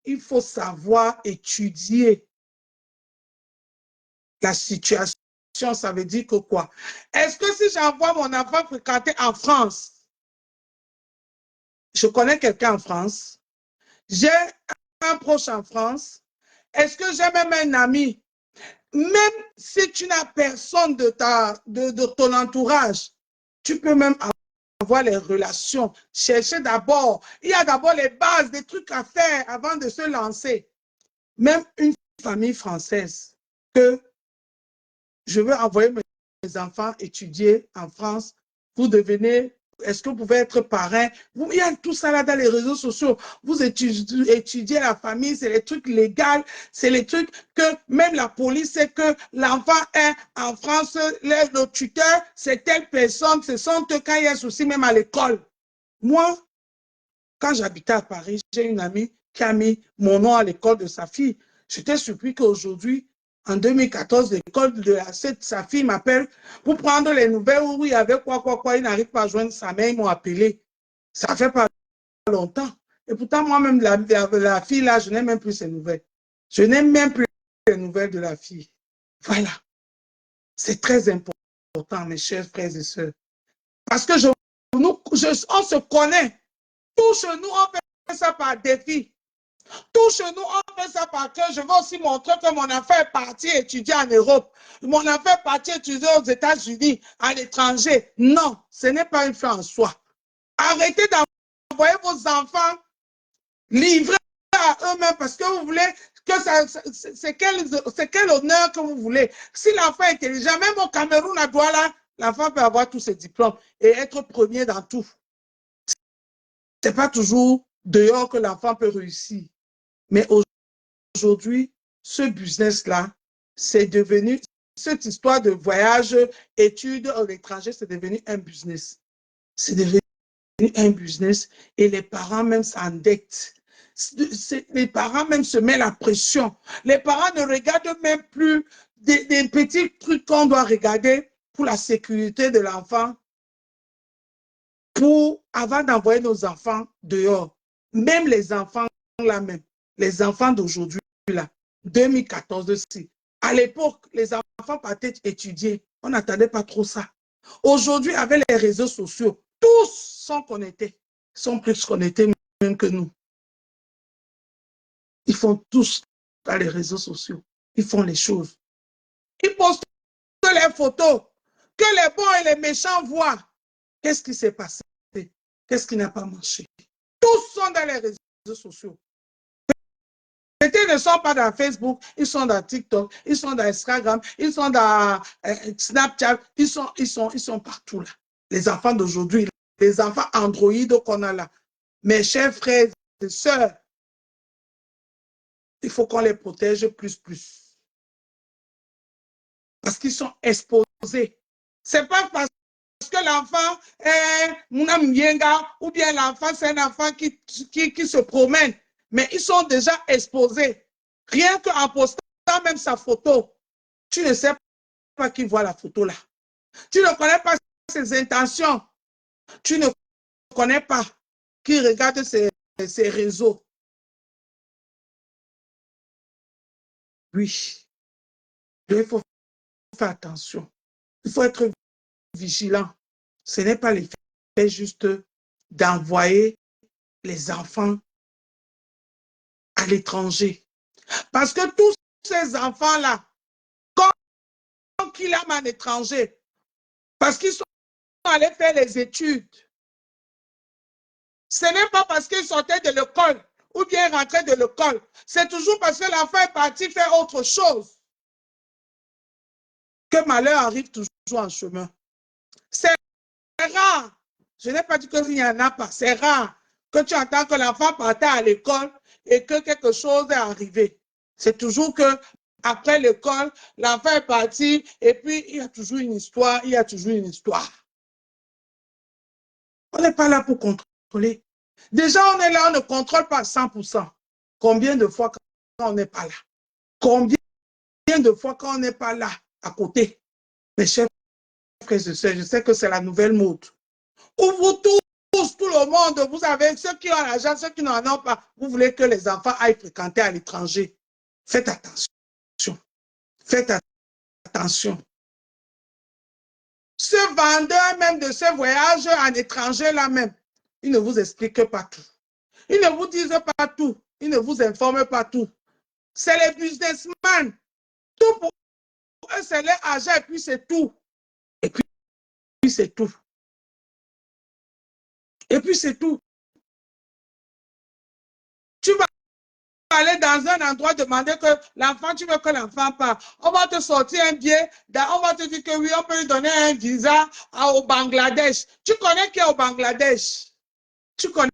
il faut savoir étudier la situation. Ça veut dire que quoi? Est-ce que si j'envoie mon enfant fréquenter en France, je connais quelqu'un en France, j'ai un proche en France, est-ce que j'ai même un ami? Même si tu n'as personne de ton entourage, tu peux même avoir les relations, chercher d'abord. Il y a d'abord les bases, des trucs à faire avant de se lancer. Même une famille française que je veux envoyer mes enfants étudier en France, vous devenez, est-ce que vous pouvez être parrain? Il y a tout ça là dans les réseaux sociaux. Vous étudiez la famille, c'est les trucs légaux, c'est les trucs que même la police sait que l'enfant est en France, le tuteur, c'est telle personne, ce sont eux quand il y a un souci même à l'école. Moi, quand j'habitais à Paris, j'ai une amie qui a mis mon nom à l'école de sa fille. J'étais surpris qu'aujourd'hui, en 2014, l'école de sa fille m'appelle pour prendre les nouvelles où il y avait quoi, il n'arrive pas à joindre sa mère, ils m'ont appelé. Ça fait pas longtemps. Et pourtant, moi-même, la fille là, je n'ai même plus ses nouvelles. Je n'ai même plus les nouvelles de la fille. Voilà. C'est très important, mes chers frères et sœurs. Parce que on se connaît. Tout chez nous, on fait ça par défi. Tout chez nous, on fait ça parce que je veux aussi montrer que mon enfant est parti étudier en Europe. Mon enfant est parti étudier aux États-Unis, à l'étranger. Non, ce n'est pas une fin en soi. Arrêtez d'envoyer vos enfants livrés à eux-mêmes parce que vous voulez que c'est quel honneur que vous voulez. Si l'enfant est intelligent, même au Cameroun, à Douala, l'enfant peut avoir tous ses diplômes et être premier dans tout. Ce n'est pas toujours dehors que l'enfant peut réussir. Mais aujourd'hui, ce business-là, c'est devenu, cette histoire de voyage, études à l'étranger, c'est devenu un business. C'est devenu un business et les parents même s'endettent. Les parents même se mettent la pression. Les parents ne regardent même plus des petits trucs qu'on doit regarder pour la sécurité de l'enfant, avant d'envoyer nos enfants dehors. Même les enfants là même, les enfants d'aujourd'hui là, 2014 aussi. À l'époque, les enfants partaient étudier. On n'attendait pas trop ça. Aujourd'hui, avec les réseaux sociaux, tous sont connectés, sont plus connectés même que nous. Ils font tous dans les réseaux sociaux. Ils font les choses. Ils postent les photos que les bons et les méchants voient. Qu'est-ce qui s'est passé? Qu'est-ce qui n'a pas marché? Tous sont dans les réseaux sociaux. Peut-être ne sont pas dans Facebook, ils sont dans TikTok, ils sont dans Instagram, ils sont dans Snapchat, ils sont partout là. Les enfants d'aujourd'hui, les enfants Android qu'on a là. Mes chers frères et sœurs, il faut qu'on les protège plus. Parce qu'ils sont exposés. C'est pas parce que l'enfant est Mounamyenga ou bien l'enfant, c'est un enfant qui se promène. Mais ils sont déjà exposés. Rien qu'en postant même sa photo, tu ne sais pas qui voit la photo là. Tu ne connais pas ses intentions. Tu ne connais pas qui regarde ses réseaux. Oui, il faut faire attention. Il faut être vigilant. Ce n'est pas l'effet juste d'envoyer les enfants à l'étranger. Parce que tous ces enfants-là, quand ils aiment en étranger, parce qu'ils sont allés faire les études, ce n'est pas parce qu'ils sortaient de l'école ou bien rentraient de l'école. C'est toujours parce que l'enfant est parti faire autre chose que malheur arrive toujours en chemin. C'est rare. Je n'ai pas dit qu'il n'y en a pas. C'est rare que tu entends que l'enfant partait à l'école et que quelque chose est arrivé. C'est toujours que après l'école, l'enfant est parti et puis il y a toujours une histoire, il y a toujours une histoire. On n'est pas là pour contrôler. Déjà, on est là, on ne contrôle pas 100%. Combien de fois quand on n'est pas là? Combien de fois quand on n'est pas là, à côté? Mes chers frères et sœurs, je sais que c'est la nouvelle mode. Où vous tous, tout le monde, vous avez ceux qui ont l'argent, ceux qui n'en ont pas, vous voulez que les enfants aillent fréquenter à l'étranger. Faites attention. Faites attention. Ce vendeur même de ce voyage en étranger là même, il ne vous explique pas tout. Il ne vous disent pas tout. Il ne vous informe pas tout. C'est les businessmen. Tout pour eux, c'est leur argent et puis c'est tout. Et puis c'est tout. Et puis c'est tout. Tu vas aller dans un endroit demander que l'enfant, tu veux que l'enfant parte. On va te sortir un billet, on va te dire que oui, on peut lui donner un visa au Bangladesh. Tu connais qui est au Bangladesh? Tu connais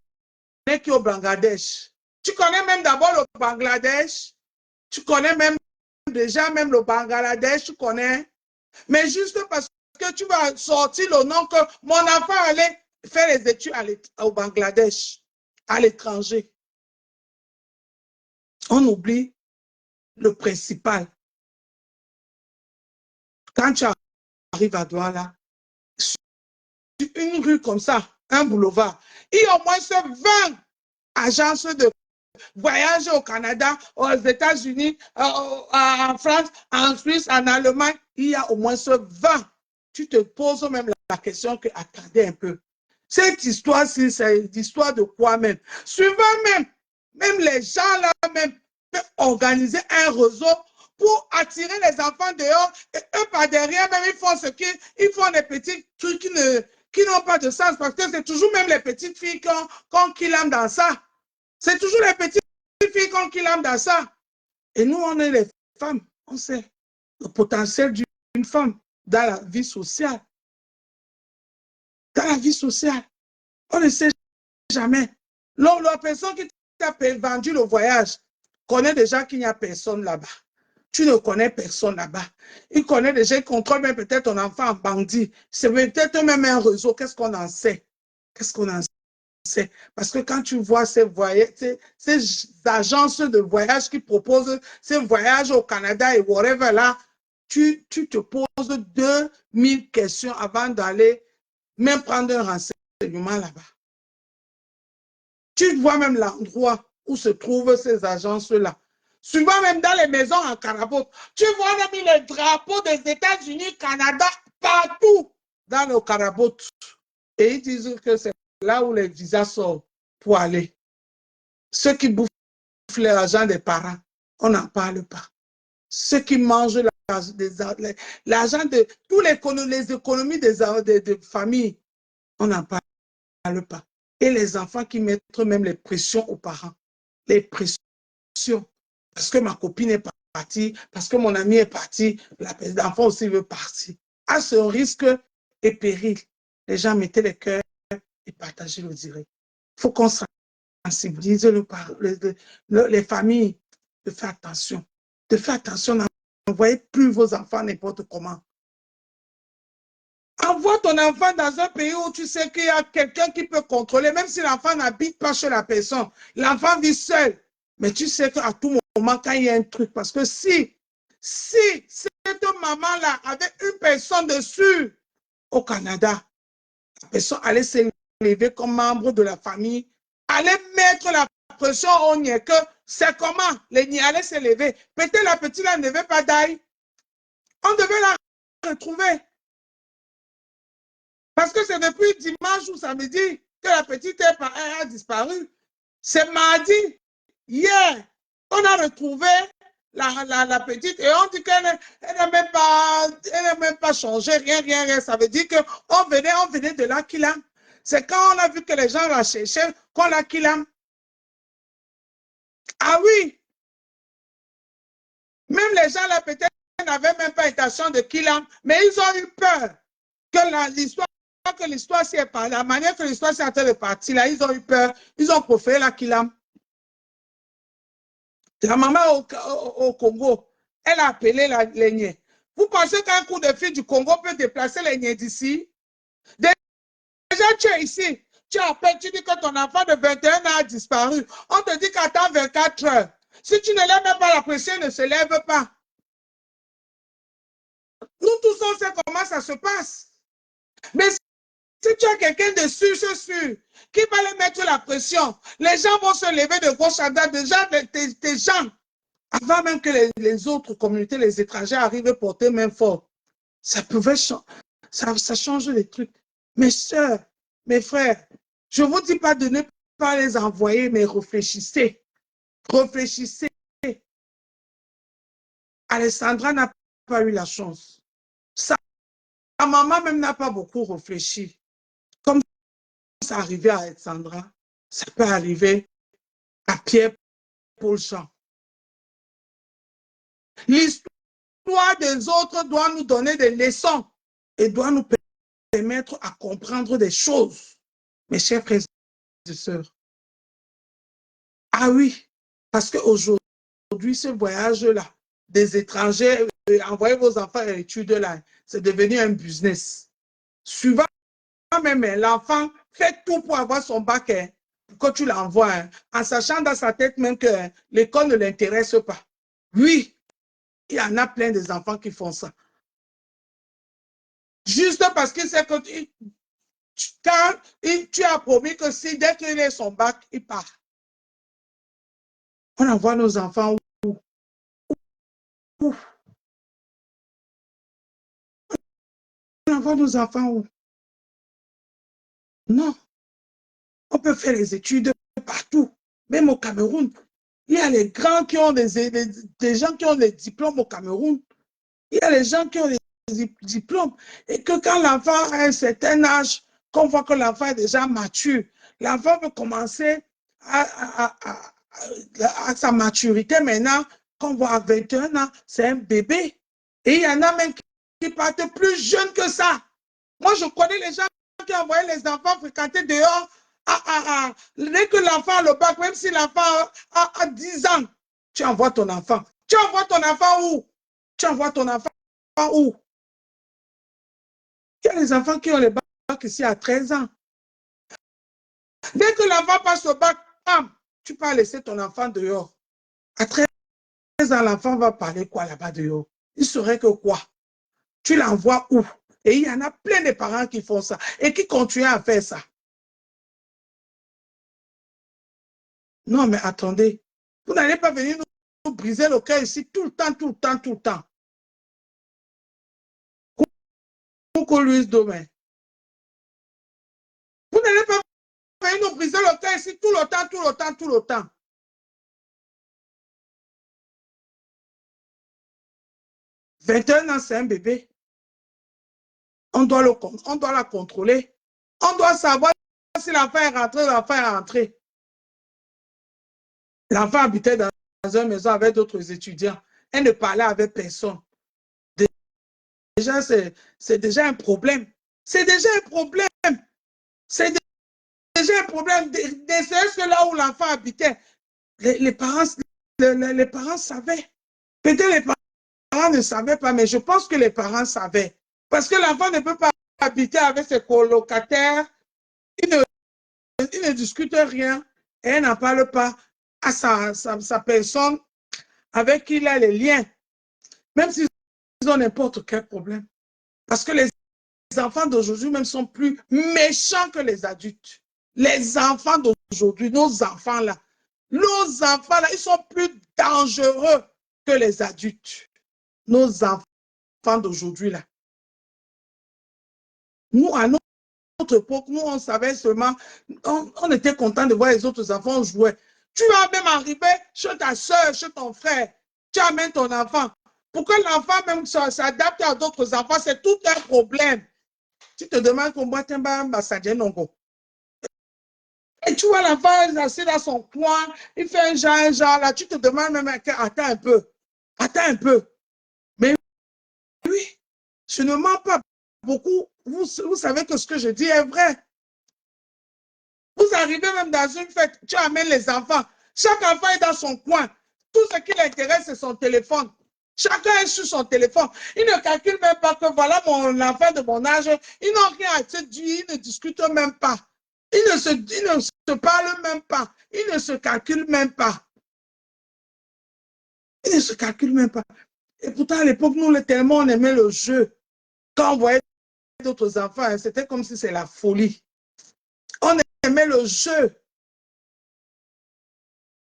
qui est au Bangladesh? Tu connais même d'abord le Bangladesh? Tu connais même déjà même le Bangladesh, tu connais? Mais juste parce que tu vas sortir le nom que mon enfant allait faire les études au Bangladesh, à l'étranger. On oublie le principal. Quand tu arrives à Douala, sur une rue comme ça, un boulevard, il y a au moins 20 agences de voyage au Canada, aux États-Unis, en France, en Suisse, en Allemagne. Il y a au moins 20. Tu te poses même la question que attendez un peu. Cette histoire-ci, c'est l'histoire de quoi même? Souvent même les gens là même peuvent organiser un réseau pour attirer les enfants dehors et eux par derrière même ils font des petits trucs qui n'ont pas de sens parce que c'est toujours même les petites filles qu'on kidnappe dans ça. C'est toujours les petites filles qu'on kidnappe dans ça. Et nous, on est les femmes, on sait le potentiel d'une femme dans la vie sociale. Dans la vie sociale, on ne sait jamais La personne qui t'a vendu le voyage connaît déjà qu'il n'y a personne là-bas. Tu ne connais personne là-bas. Il connaît déjà, il contrôle même peut-être ton enfant en bandit. C'est peut-être même un réseau. Qu'est-ce qu'on en sait? Qu'est-ce qu'on en sait? Parce que quand tu vois ces agences de voyage qui proposent ces voyages au Canada et whatever là, tu te poses 2000 questions avant d'aller même prendre un renseignement là-bas. Tu vois même l'endroit où se trouvent ces agences-là. Souvent même dans les maisons en carabote. Tu vois même les drapeaux des États-Unis, Canada, partout dans le carabote. Et ils disent que c'est là où les visas sortent pour aller. Ceux qui bouffent l'argent des parents, on n'en parle pas. Ceux qui mangent l'argent de toutes les économies des familles, on n'en parle pas. Et les enfants qui mettent même les pressions aux parents. Les pressions. Parce que ma copine est partie, parce que mon ami est parti, l'enfant aussi veut partir. À ce risque et péril, les gens mettaient les cœurs et partageaient le direct. Il faut qu'on sensibilise les familles de faire attention. De faire attention, n'envoyez plus vos enfants n'importe comment. Envoie ton enfant dans un pays où tu sais qu'il y a quelqu'un qui peut contrôler, même si l'enfant n'habite pas chez la personne. L'enfant vit seul. Mais tu sais qu'à tout moment, quand il y a un truc, parce que si cette maman-là avait une personne dessus au Canada, la personne allait s'élever comme membre de la famille, allait mettre la pression au niais que c'est comment les niais allaient s'élever. Peut-être la petite là ne devait pas d'ail. On devait la retrouver. Parce que c'est depuis dimanche ou samedi que la petite a disparu. C'est mardi, hier, on a retrouvé la petite et on dit qu'elle n'a même pas changé, rien. Ça veut dire qu'on venait de la Kilam. C'est quand on a vu que les gens la cherchaient qu'on la Kilam. Ah oui, même les gens là peut-être n'avaient même pas intention de Kilam, mais ils ont eu peur que l'histoire s'y est pas, la manière que l'histoire s'est en train de partir là, ils ont eu peur, ils ont préféré la Kilam. La maman au Congo, elle a appelé les niais. Vous pensez qu'un coup de fil du Congo peut déplacer les niais d'ici? Déjà, tu es ici. Tu appelles, tu dis que ton enfant de 21 ans a disparu. On te dit qu'attends 24 heures. Si tu ne lèves même pas, la pression ne se lève pas. Nous tous, on sait comment ça se passe. Mais si tu as quelqu'un de sûr, c'est sûr, qui va lui mettre la pression, les gens vont se lever de gauche à droite. Déjà, tes gens, avant même que les autres communautés, les étrangers arrivent à porter main forte, ça pouvait changer. Ça change les trucs. Mes soeurs, mes frères, je ne vous dis pas de ne pas les envoyer, mais réfléchissez. Réfléchissez. Alessandra n'a pas eu la chance. Sa maman même n'a pas beaucoup réfléchi. Comme ça arrivait à Alessandra, ça peut arriver à Pierre-Paul Jean. L'histoire des autres doit nous donner des leçons et doit nous permettre à comprendre des choses. Mes chers frères et sœurs. Ah oui, parce qu'aujourd'hui, ce voyage-là, des étrangers, envoyer vos enfants à l'étude là, c'est devenu un business. Souvent, même l'enfant fait tout pour avoir son bac, pour que tu l'envoies, en sachant dans sa tête même que l'école ne l'intéresse pas. Oui, il y en a plein des enfants qui font ça. Juste parce qu'il sait que quand tu as promis que si dès qu'il ait son bac, il part. On envoie nos enfants où? On envoie nos enfants où? Non. On peut faire les études partout, même au Cameroun. Il y a les grands qui ont des gens qui ont des diplômes au Cameroun. Il y a les gens qui ont des diplômes. Et que quand l'enfant a un certain âge, qu'on voit que l'enfant est déjà mature, l'enfant peut commencer à sa maturité maintenant, qu'on voit à 21 ans, c'est un bébé. Et il y en a même qui partent plus jeunes que ça. Moi, je connais les gens qui envoyaient les enfants fréquenter dehors Dès que l'enfant a le bac, même si l'enfant a 10 ans, tu envoies ton enfant. Tu envoies ton enfant où? Tu envoies ton enfant où? Il y a des enfants qui ont le bac ici à 13 ans. Dès que l'enfant passe au bac, bam, tu peux laisser ton enfant dehors. À 13 ans, l'enfant va parler quoi là-bas dehors? Il saurait que quoi? Tu l'envoies où? Et il y en a plein de parents qui font ça et qui continuent à faire ça. Non, mais attendez. Vous n'allez pas venir nous briser le cœur ici tout le temps, tout le temps, tout le temps. Coucou Louise Domaine. Vous n'allez pas venir nous briser le cœur ici tout le temps, tout le temps, tout le temps. « 21 ans, c'est un bébé. On doit la contrôler. On doit savoir si l'enfant est rentré, l'enfant est rentré. L'enfant habitait dans une maison avec d'autres étudiants. Elle ne parlait avec personne. Déjà, c'est déjà un problème. C'est déjà un problème. C'est déjà un problème. C'est là où l'enfant habitait. Les parents savaient. Peut-être les parents ne savaient pas, mais je pense que les parents savaient. Parce que l'enfant ne peut pas habiter avec ses colocataires. Il ne discute rien et elle n'en parle pas à sa personne avec qui il a les liens. Même s'ils ont n'importe quel problème. Parce que les enfants d'aujourd'hui même sont plus méchants que les adultes. Les enfants d'aujourd'hui, nos enfants là, ils sont plus dangereux que les adultes. Nos enfants d'aujourd'hui là. Nous, à notre époque, nous, on savait seulement, on était content de voir les autres enfants jouer. Tu vas même arriver chez ta soeur, chez ton frère, tu amènes ton enfant. Pourquoi l'enfant même s'adapte à d'autres enfants, c'est tout un problème. Tu te demandes comment tu es nongo. Et tu vois l'enfant assis dans son coin, il fait un genre là, tu te demandes même, attends un peu, attends un peu. Mais oui, je ne mens pas beaucoup. Vous savez que ce que je dis est vrai. Vous arrivez même dans une fête, tu amènes les enfants. Chaque enfant est dans son coin. Tout ce qui l'intéresse, c'est son téléphone. Chacun est sur son téléphone. Ils ne calculent même pas que voilà mon enfant de mon âge. Ils n'ont rien à se dire, ils ne discutent même pas. Ils ne se parlent même pas. Ils ne se calculent même pas. Ils ne se calculent même pas. Et pourtant, à l'époque, nous, tellement on aimait le jeu. Quand on voyait d'autres enfants, c'était comme si c'est la folie. On aimait le jeu.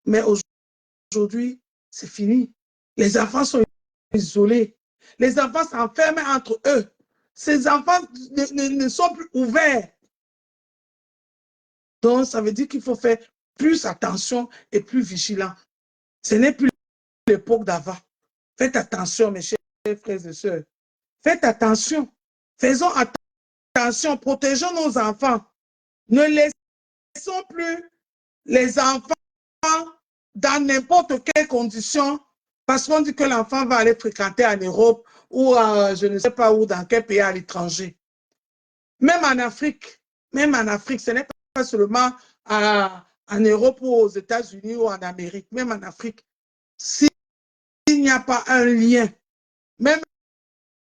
Mais aujourd'hui, c'est fini. Les enfants sont isolés. Les enfants s'enferment entre eux. Ces enfants ne sont plus ouverts. Donc, ça veut dire qu'il faut faire plus attention et plus vigilant. Ce n'est plus l'époque d'avant. Faites attention, mes chers frères et sœurs. Faites attention. Faisons attention. Protégeons nos enfants. Ne laissons plus les enfants dans n'importe quelle condition parce qu'on dit que l'enfant va aller fréquenter en Europe ou je ne sais pas où, dans quel pays à l'étranger. Même en Afrique, ce n'est pas seulement en Europe ou aux États-Unis ou en Amérique, même en Afrique, s'il n'y a pas un lien, même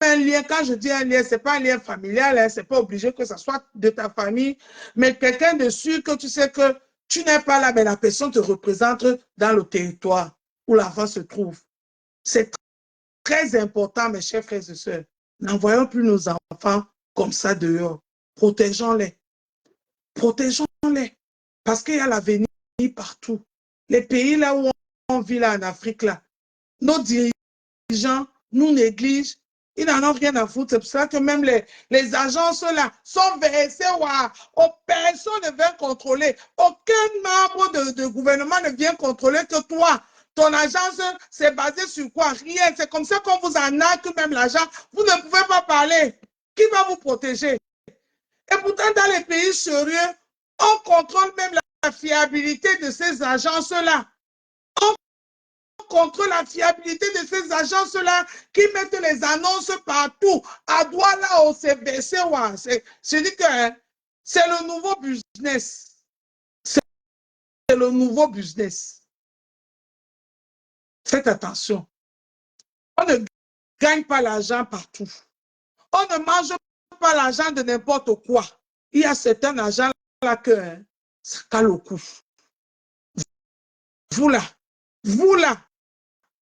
un lien, quand je dis un lien, ce n'est pas un lien familial, hein, ce n'est pas obligé que ce soit de ta famille, mais quelqu'un de sûr que tu sais que tu n'es pas là, mais la personne te représente dans le territoire où l'enfant se trouve. C'est très important, mes chers frères et sœurs. N'envoyons plus nos enfants comme ça dehors. Protégeons-les. Protégeons-les. Parce qu'il y a l'avenir partout. Les pays là où on vit là en Afrique, là, nos dirigeants nous négligent. Ils n'en ont rien à foutre. C'est pour ça que même les agences là sont versées aux personnes ne viennent contrôler. Aucun membre de gouvernement ne vient contrôler que toi. Ton agence, c'est basé sur quoi? Rien. C'est comme ça qu'on vous en a que même l'argent. Vous ne pouvez pas parler. Qui va vous protéger? Et pourtant, dans les pays sérieux, on contrôle même la fiabilité de ces agences-là. On contrôle la fiabilité de ces agences-là qui mettent les annonces partout. À Douala, au CBC, je dis que c'est le nouveau business. C'est le nouveau business. Faites attention. On ne gagne pas l'argent partout. On ne mange pas l'argent de n'importe quoi. Il y a certains argent là que ça cale au cou. Vous là,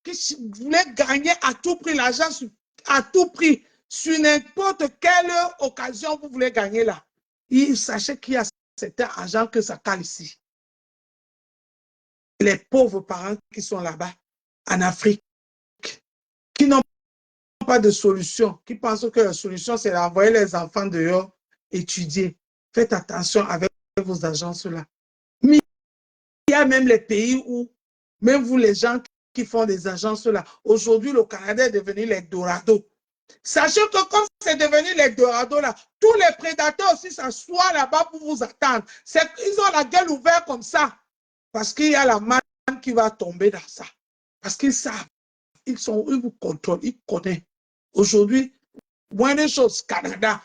qui voulez gagner à tout prix l'argent, à tout prix, sur n'importe quelle occasion vous voulez gagner là. Sachez qu'il y a certains argent que ça cale ici. Les pauvres parents qui sont là-bas, en Afrique, qui n'ont pas de solution, qui pensent que la solution, c'est d'envoyer les enfants dehors étudier. Faites attention avec vos agences-là. Il y a même les pays où, même vous les gens qui font des agences-là, aujourd'hui, le Canada est devenu l'Eldorado. Sachez que comme c'est devenu l'Eldorado, là, tous les prédateurs aussi s'assoient là-bas pour vous attendre. Ils ont la gueule ouverte comme ça. Parce qu'il y a la manne qui va tomber dans ça. Parce qu'ils savent, ils vous contrôlent, ils connaissent. Aujourd'hui, moins de choses Canada,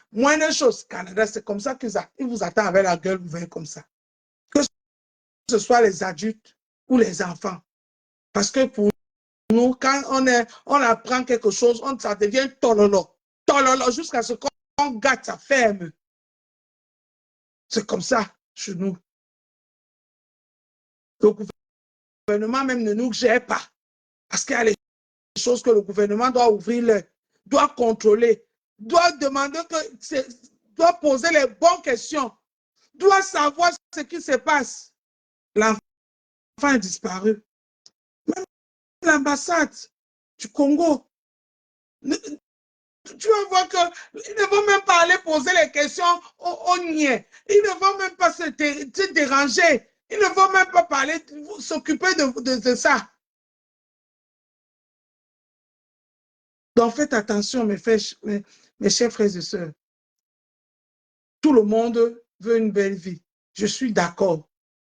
c'est comme ça qu'ils vous attendent avec la gueule ouverte comme ça. Que ce soit les adultes ou les enfants. Parce que pour nous, quand on apprend quelque chose, ça devient tololo. Tololo jusqu'à ce qu'on gâte sa ferme. C'est comme ça chez nous. Le gouvernement même ne nous gère pas. Parce qu'il y a les choses que le gouvernement doit ouvrir, doit contrôler, doit demander, doit poser les bonnes questions, doit savoir ce qui se passe. L'enfant est disparu. Même l'ambassade du Congo, tu vas voir qu'ils ne vont même pas aller poser les questions aux niais. Ils ne vont même pas se déranger. Ils ne vont même pas parler, s'occuper de ça. Donc faites attention, mes chers frères et sœurs. Tout le monde veut une belle vie. Je suis d'accord.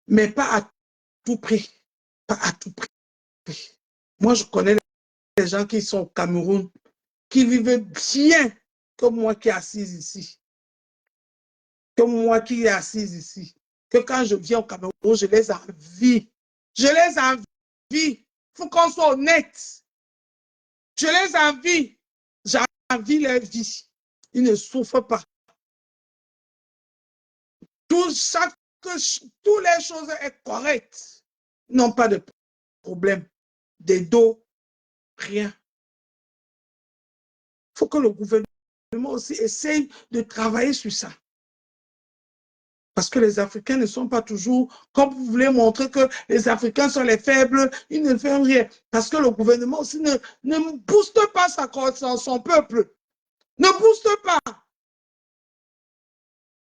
Mais pas à tout prix. Pas à tout prix. Moi, je connais les gens qui sont au Cameroun, qui vivent bien comme moi qui est assise ici. Comme moi qui est assise ici. Que quand je viens au Cameroun, je les envie. Je les envie. Il faut qu'on soit honnête. Je les envie. J'envie leur vie. Ils ne souffrent pas. Toutes les choses sont correctes. Ils n'ont pas de problème. Des dos, rien. Il faut que le gouvernement aussi essaye de travailler sur ça. Parce que les Africains ne sont pas toujours, comme vous voulez montrer que les Africains sont les faibles, ils ne font rien. Parce que le gouvernement aussi ne booste pas son peuple. Ne booste pas.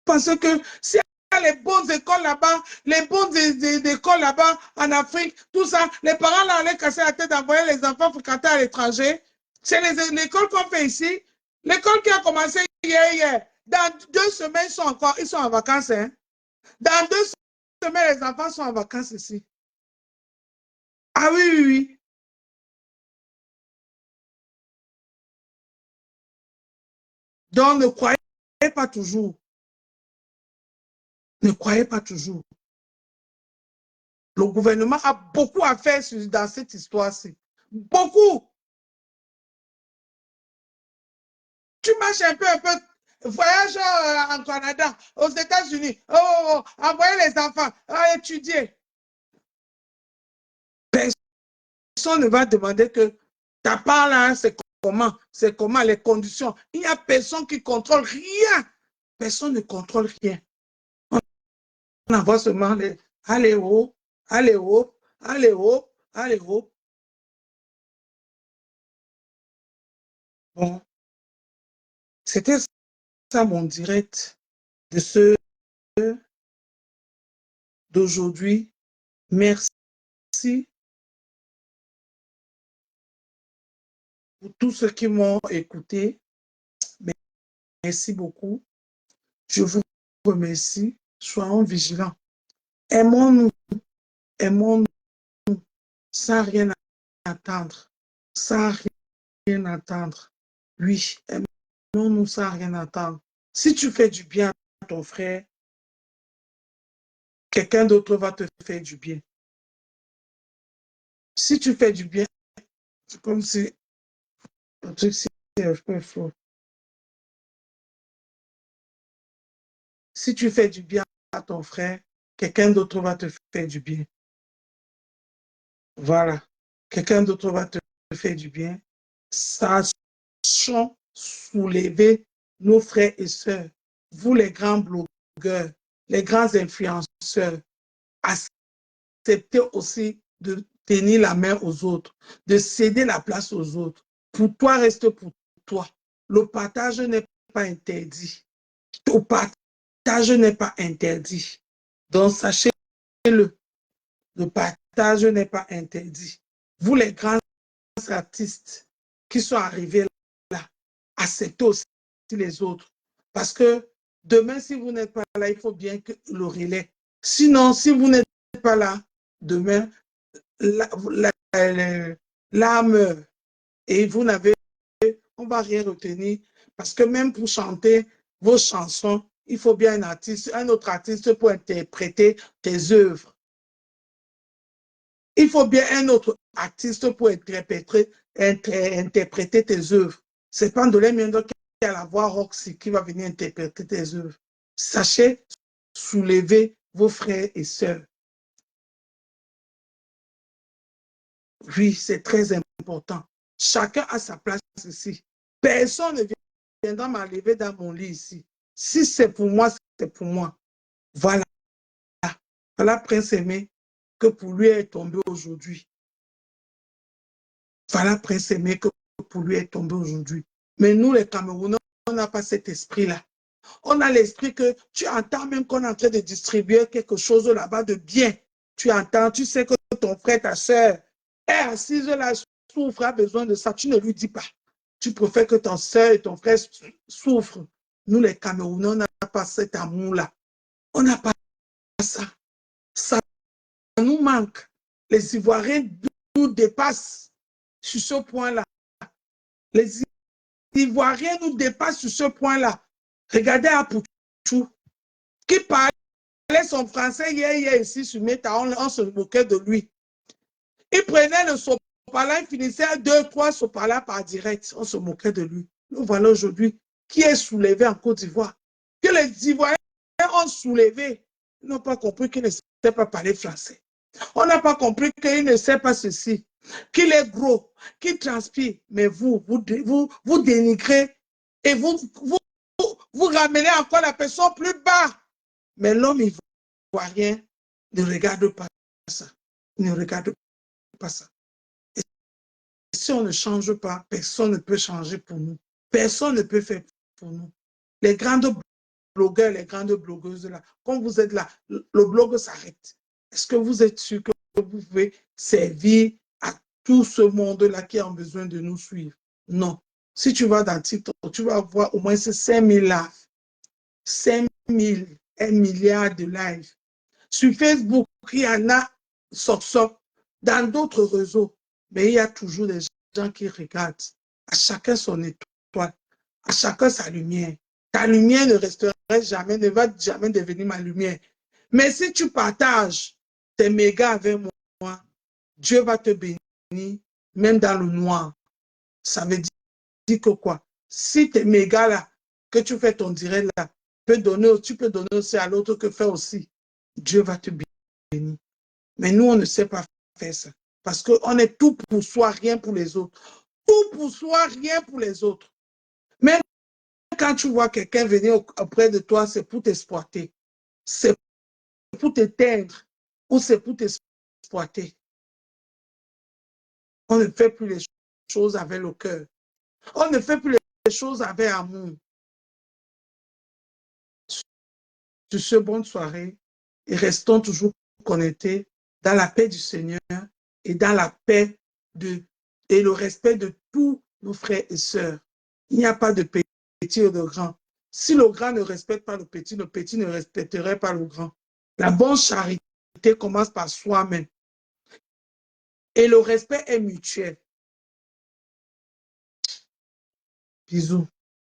Parce que si il y a les bonnes écoles là-bas, les bonnes écoles là-bas en Afrique, tout ça, les parents là allaient casser la tête d'envoyer les enfants fréquenter à l'étranger. C'est l'école qu'on fait ici. L'école qui a commencé hier. Dans 2 semaines, ils sont en vacances. Hein? Dans 2 semaines, les enfants sont en vacances ici. Ah oui, oui, oui. Donc, ne croyez pas toujours. Ne croyez pas toujours. Le gouvernement a beaucoup à faire dans cette histoire-ci. Beaucoup. Tu marches un peu, voyage en Canada, aux États-Unis, envoyer les enfants à étudier. Personne ne va demander que ta part là, c'est comment les conditions. Il n'y a personne qui contrôle rien. Personne ne contrôle rien. On envoie seulement les allez haut, allez haut, allez haut, allez haut. Bon, c'était ça mon direct de d'aujourd'hui. Merci pour tous ceux qui m'ont écouté. Merci beaucoup. Je vous remercie. Soyons vigilants. Aimons-nous. Aimons-nous sans rien attendre. Sans rien attendre. Oui, aimons-nous sans rien attendre. Si tu fais du bien à ton frère, quelqu'un d'autre va te faire du bien. Si tu fais du bien, c'est comme si un truc c'est un peu faux. Si tu fais du bien à ton frère, quelqu'un d'autre va te faire du bien. Voilà. Quelqu'un d'autre va te faire du bien. Sachons soulever nos frères et sœurs. Vous, les grands blogueurs, les grands influenceurs, acceptez aussi de tenir la main aux autres, de céder la place aux autres. Pour toi, reste pour toi. Le partage n'est pas interdit. Le partage n'est pas interdit. Donc, sachez-le, le partage n'est pas interdit. Vous, les grands artistes qui sont arrivés là, acceptez aussi les autres. Parce que demain, si vous n'êtes pas là, il faut bien que le relais. Sinon, si vous n'êtes pas là, demain, l'âme meurt. Et vous n'avez, on ne va rien retenir. Parce que même pour chanter vos chansons, il faut bien un artiste, un autre artiste pour interpréter tes œuvres. Il faut bien un autre artiste pour interpréter tes œuvres. C'est pas Ndolé Miendo qui a la voix Roxy qui va venir interpréter tes œuvres. Sachez soulever vos frères et sœurs. Oui, c'est très important. Chacun a sa place ici. Personne ne viendra m'enlever dans mon lit ici. Si c'est pour moi, c'est pour moi. Voilà. Voilà Prince Aimé que pour lui est tombé aujourd'hui. Voilà Prince Aimé que pour lui est tombé aujourd'hui. Mais nous, les Camerounais, on n'a pas cet esprit-là. On a l'esprit que tu entends même qu'on est en train de distribuer quelque chose là-bas de bien. Tu entends, tu sais que ton frère, ta soeur est assise là, souffre, a besoin de ça. Tu ne lui dis pas. Tu préfères que ton soeur et ton frère souffrent. Nous, les Camerounais, on n'a pas cet amour-là. On n'a pas ça. Ça nous manque. Les Ivoiriens nous dépassent sur ce point-là. Les Ivoiriens nous dépassent sur ce point-là. Regardez Apoutou, qui parlait son français hier ici sur Meta, on se moquait de lui. Il prenait le sopalin, il finissait 2, 3 sopalins par direct. On se moquait de lui. Nous voilà aujourd'hui qui est soulevé en Côte d'Ivoire. Que les Ivoiriens ont soulevé. Ils n'ont pas compris qu'il ne sait pas parler français. On n'a pas compris qu'il ne sait pas ceci. Qu'il est gros, qu'il transpire. Mais vous dénigrez et vous ramenez encore la personne plus bas. Mais l'homme ivoirien ne regarde pas ça. Il ne regarde pas ça. Et si on ne change pas, personne ne peut changer pour nous. Personne ne peut faire pour nous. Les grandes blogueurs, les grandes blogueuses là, quand vous êtes là, le blog s'arrête. Est-ce que vous êtes sûr que vous pouvez servir à tout ce monde-là qui a besoin de nous suivre? Non. Si tu vas dans TikTok, tu vas voir au moins 5000 lives. 5000, 1 milliard de lives. Sur Facebook, il y en a soc dans d'autres réseaux, mais il y a toujours des gens qui regardent. À chacun son étoile, à chacun sa lumière. Ta lumière ne restera jamais, ne va jamais devenir ma lumière. Mais si tu partages tes mégas avec moi, Dieu va te bénir, même dans le noir. Ça veut dire que quoi? Si tes mégas là, que tu fais ton direct là, tu peux donner aussi à l'autre que fait aussi. Dieu va te bénir. Mais nous, on ne sait pas faire ça. Parce qu'on est tout pour soi, rien pour les autres. Tout pour soi, rien pour les autres. Même quand tu vois quelqu'un venir auprès de toi, c'est pour t'exploiter. C'est pour t'éteindre ou c'est pour t'exploiter. On ne fait plus les choses avec le cœur. On ne fait plus les choses avec amour. Sur ce, bonne soirée et restons toujours connectés dans la paix du Seigneur et dans la paix et le respect de tous nos frères et sœurs. Il n'y a pas de petit ou de grand. Si le grand ne respecte pas le petit ne respecterait pas le grand. La bonne charité commence par soi-même. Et le respect est mutuel. Bisous.